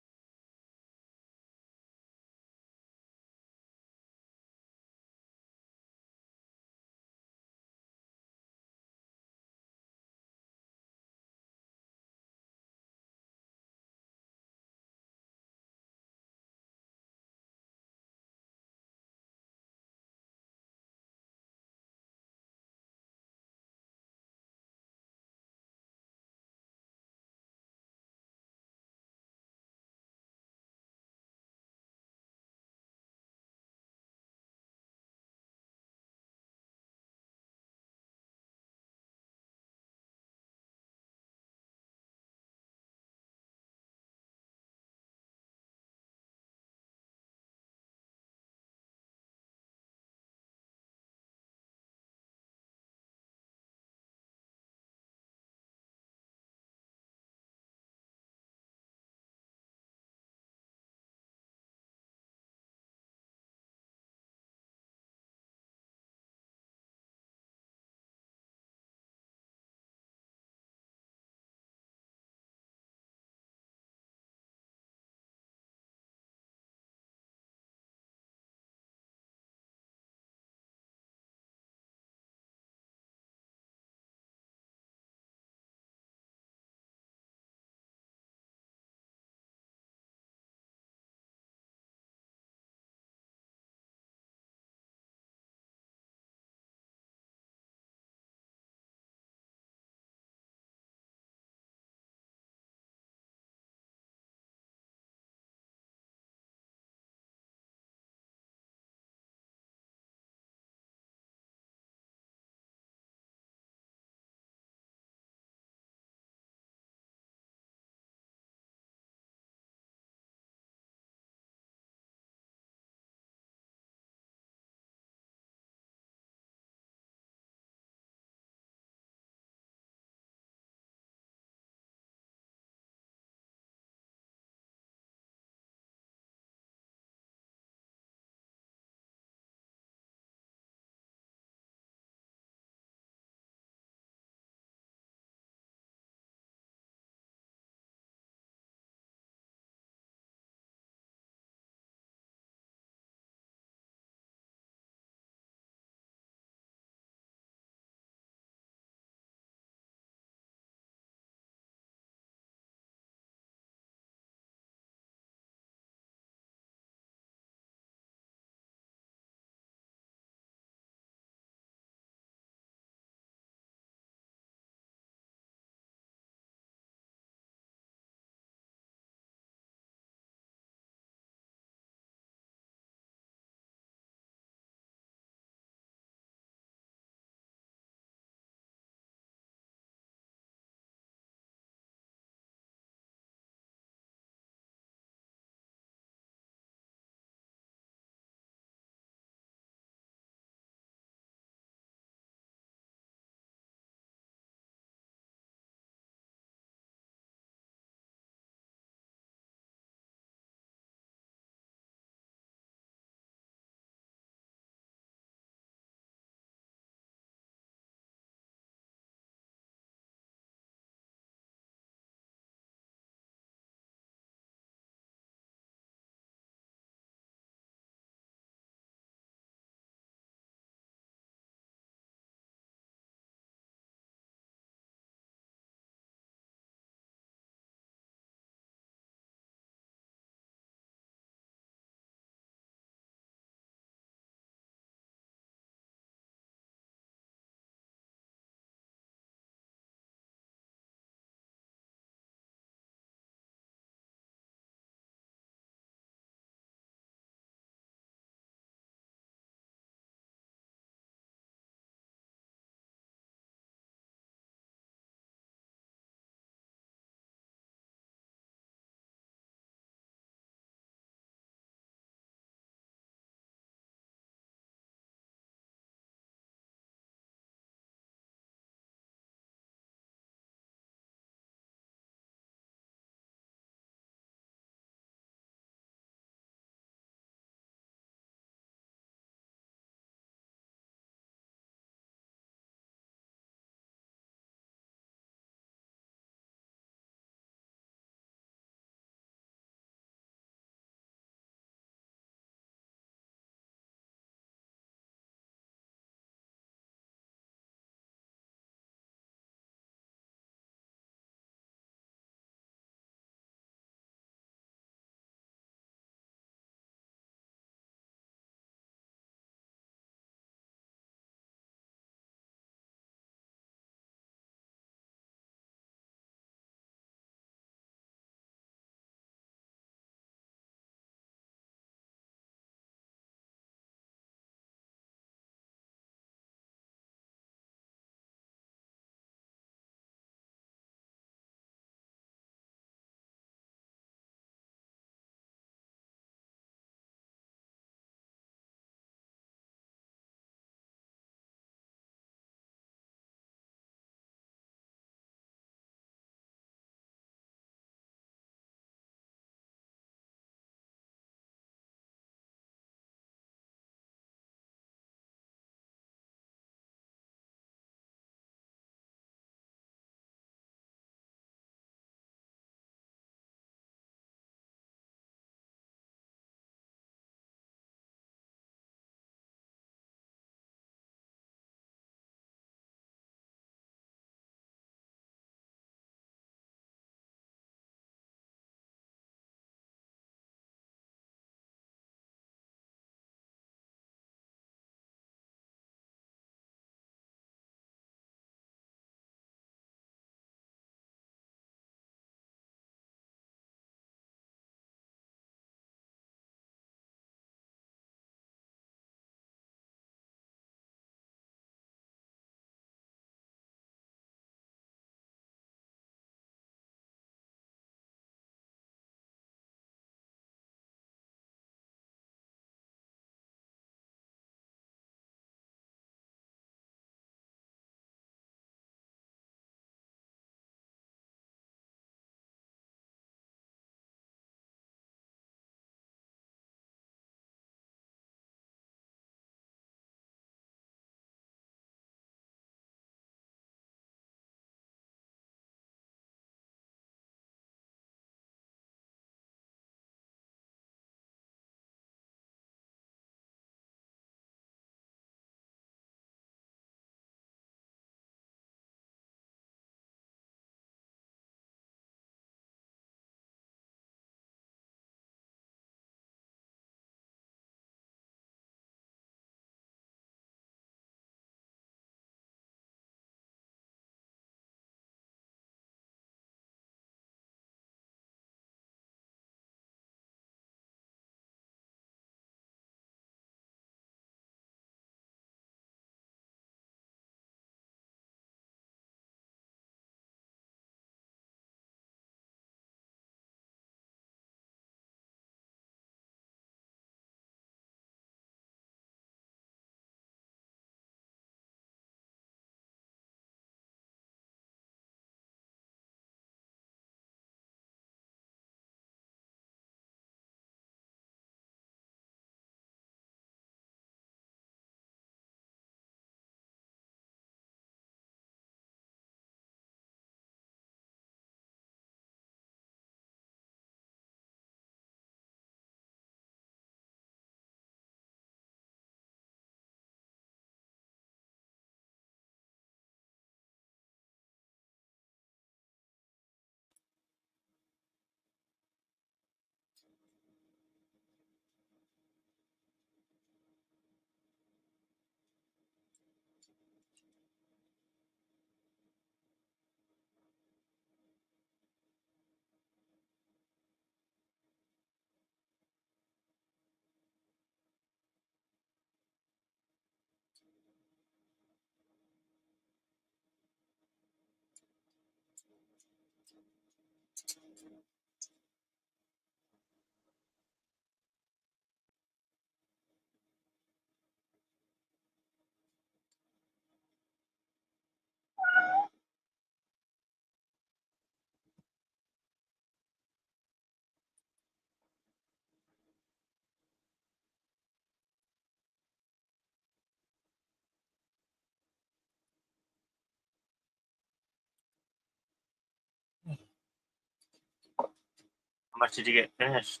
much did you get finished?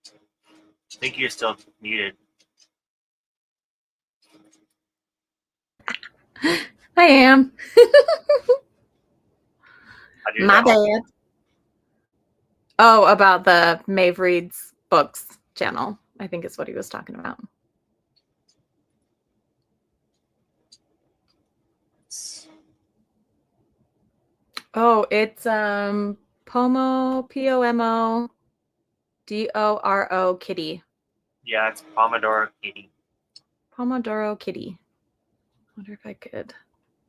I think you're still muted. I am. I do My that. bad. Oh, about the Maeve Reads Books channel. I think is what he was talking about. Oh, it's Pomo, Pomodoro Kitty. Yeah, it's Pomodoro Kitty. Pomodoro Kitty. Wonder if I could.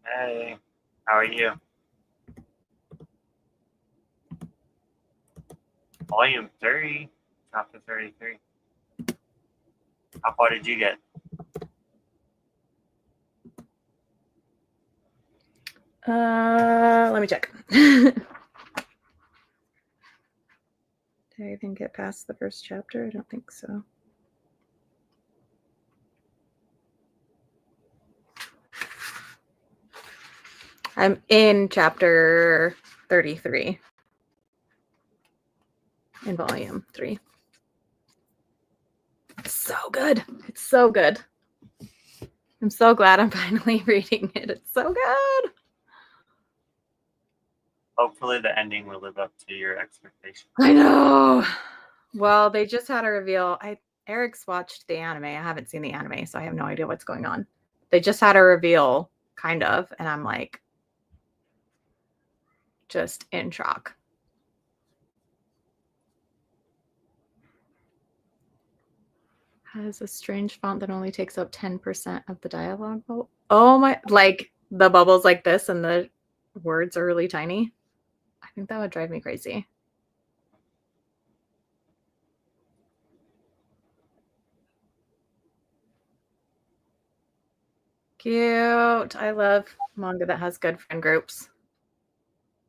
Hey, how are you? Volume 30, chapter 33. How far did you get? Let me check. Did I even get past the first chapter? I don't think so. I'm in chapter 33 in volume 3. It's so good. It's so good. I'm so glad I'm finally reading it. It's so good. Hopefully the ending will live up to your expectations. I know. Well, they just had a reveal. Eric's watched the anime. I haven't seen the anime, so I have no idea what's going on. They just had a reveal, kind of, and I'm like just in shock. Has a strange font that only takes up 10% of the dialogue. Oh my, like the bubbles like this and the words are really tiny. I think that would drive me crazy. Cute. I love manga that has good friend groups.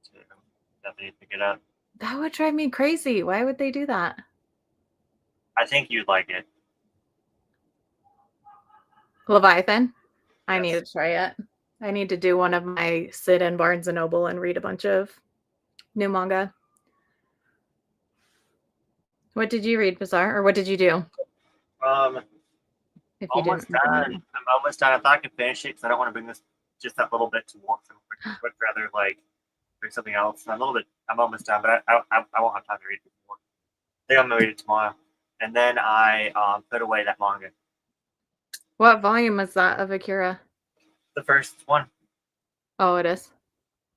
So definitely pick it up. That would drive me crazy. Why would they do that? I think you'd like it. Leviathan? I need Yes. to try it. I need to do one of my sit in Barnes & Noble and read a bunch of new manga. What did you read, Bazaar? Or what did you do? If almost done. I'm almost done. I thought I could finish it because I don't want to bring this just that little bit to work. So I would rather like bring something else. I'm almost done, but I won't have time to read it before. I think I'm gonna read it tomorrow, and then I put away that manga. What volume is that of Akira? The first one. Oh, it is?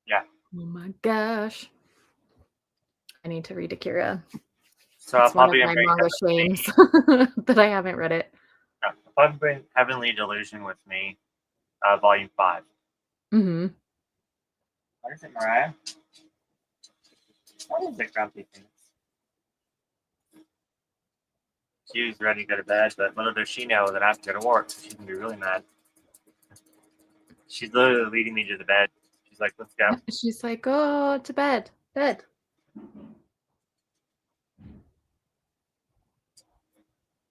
Yeah. Oh my gosh. I need to read Akira. So It's one of my manga shames that I haven't read it. No, I'll probably bring Heavenly Delusion with me, volume 5. Mm-hmm. What is it, Mariah? What is it, Grumpy Things? She was ready to go to bed, but little does she know that I have to go to work, so she's gonna be really mad. She's literally leading me to the bed. She's like, let's go. She's like, oh, to bed. Bed.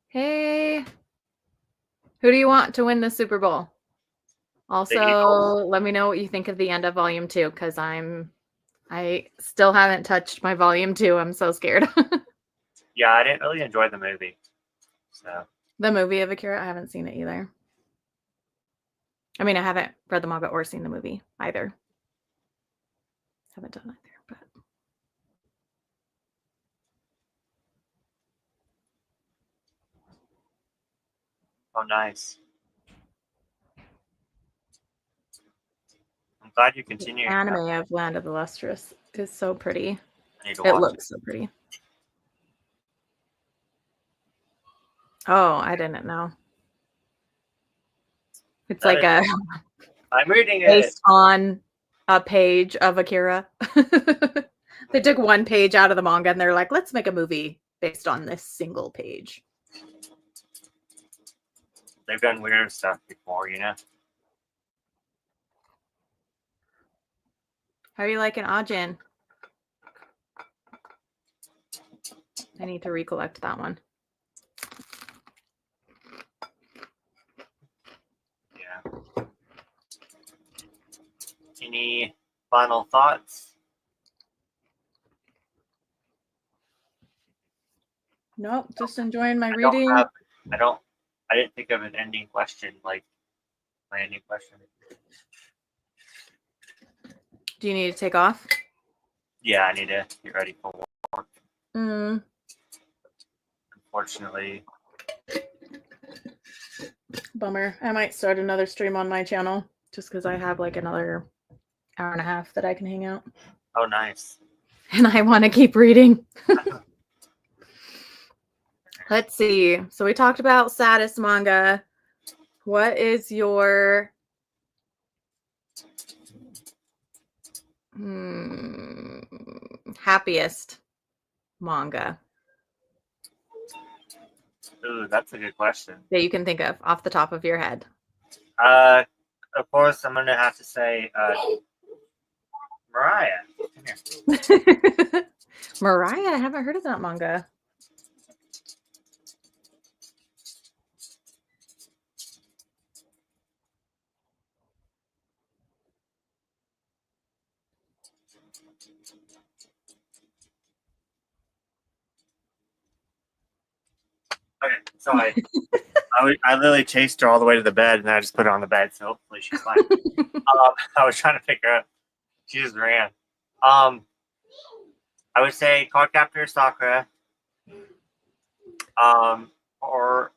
Hey. Who do you want to win the Super Bowl? Also, let me know what you think of the end of volume 2, because I still haven't touched my volume 2. I'm so scared. Yeah, I didn't really enjoy the movie. So The movie of Akira, I haven't seen it either. I mean, I haven't read the manga or seen the movie either. Haven't done either, but oh, nice. I'm glad you continue. the anime of Land of the Lustrous is so pretty. I need to It watch looks so pretty. Oh, I didn't know. It's That like a I'm reading it. based on a page of Akira. They took one page out of the manga and they're like, let's make a movie based on this single page. They've done weird stuff before, you know. How are you liking Ajin? I need to recollect that one. Yeah. Any final thoughts? Nope, just enjoying my I reading. didn't think of an ending question, like my ending question. Do you need to take off? Yeah, I need to get ready for work. Mm. Unfortunately. Bummer. I might start another stream on my channel just because I have like another hour and a half that I can hang out. Oh, nice. And I want to keep reading. Let's see. So we talked about Saddest manga. What is your happiest manga Ooh, that's a good question. that you can think of off the top of your head? Of course, I'm gonna have to say Mariah. Come here. Mariah, I haven't heard of that manga. Okay, so I literally chased her all the way to the bed, and then I just put her on the bed, so hopefully she's fine. I was trying to pick her up. She just ran. I would say Cardcaptor Sakura. Or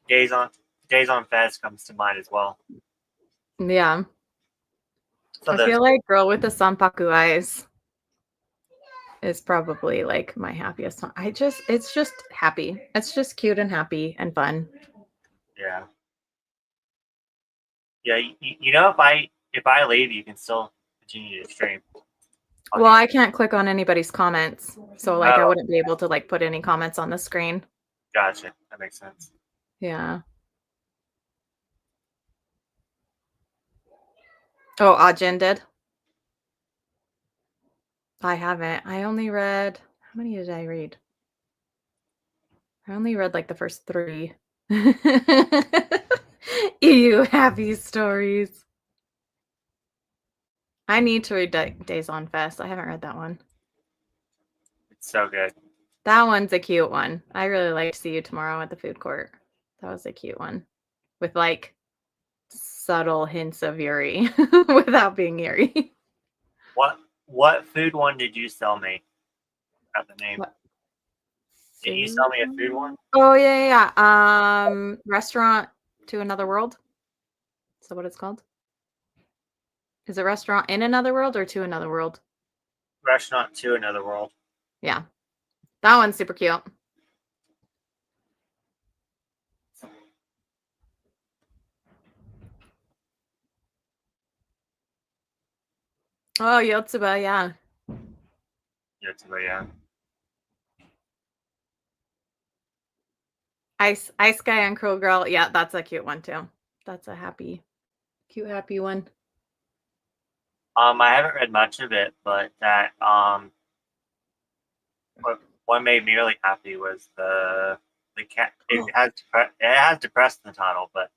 Days on Fez comes to mind as well. Yeah. So I feel like Girl with the Sanpaku Eyes is probably like my happiest song. It's just happy. It's just cute and happy and fun. Yeah. Yeah, you know, if I leave, you can still continue to stream. Well, I can't click on anybody's comments, so like I wouldn't be able to like put any comments on the screen. Gotcha. That makes sense. Yeah. Oh, Ajin did? I haven't. I only read, how many did I read? I only read like the first 3. EU happy stories. I need to read Days on Fest. I haven't read that one. It's so good. That one's a cute one. I really like See You Tomorrow at the Food Court. That was a cute one. With like subtle hints of Yuri without being Yuri. What food one did you sell me? Got the name. What? Did you sell me a food one? Oh yeah. Restaurant to Another World. Is that what it's called? Is it Restaurant in Another World or To Another World? Restaurant to Another World. Yeah. That one's super cute. Oh, Yotsuba, yeah. Yotsuba, yeah. Ice Guy and Cruel Girl. Yeah, that's a cute one too. That's a cute, happy one. I haven't read much of it, but that what made me really happy was the cat. It has depressed in the title, but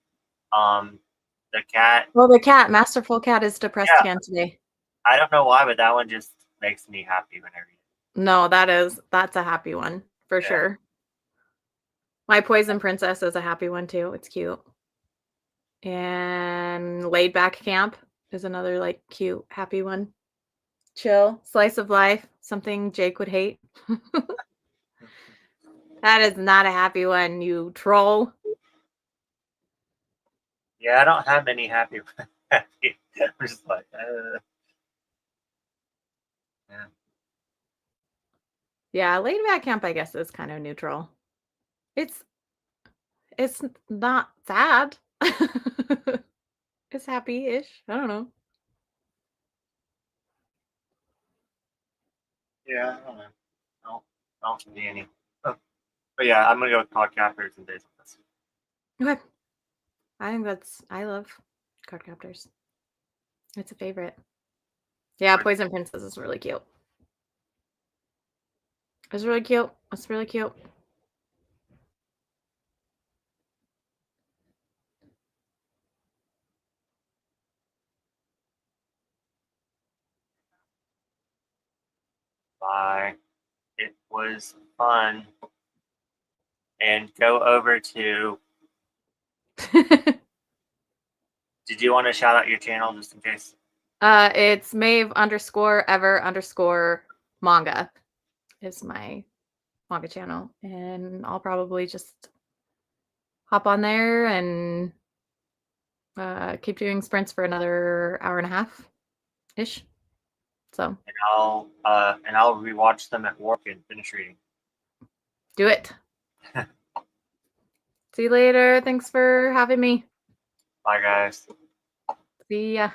the cat. Well, the cat, Masterful Cat, is depressed again today. I don't know why, but that one just makes me happy when I read it. No, that's a happy one for sure. My Poison Princess is a happy one too. It's cute. And Laid Back Camp is another like cute, happy one. Chill, Slice of Life, something Jake would hate. That is not a happy one, you troll. Yeah, I don't have many happy ones. I'm just like, yeah. Yeah, Laid Back Camp, I guess, is kind of neutral. It's not sad. It's happy-ish. I don't know. Yeah, I don't know. I don't see any. Oh. But yeah, I'm gonna go with Cardcaptors and Days of Fest. Okay. I love Cardcaptors. It's a favorite. Yeah, Poison Princess is really cute. It's really cute. It's really cute. Bye. It was fun. And go over to. Did you want to shout out your channel just in case? It's Maeve_ever_manga is my manga channel, and I'll probably just hop on there and keep doing sprints for another hour and a half ish. So And I'll rewatch them at work and finish reading. do it. See you later. Thanks for having me. Bye, guys. See ya.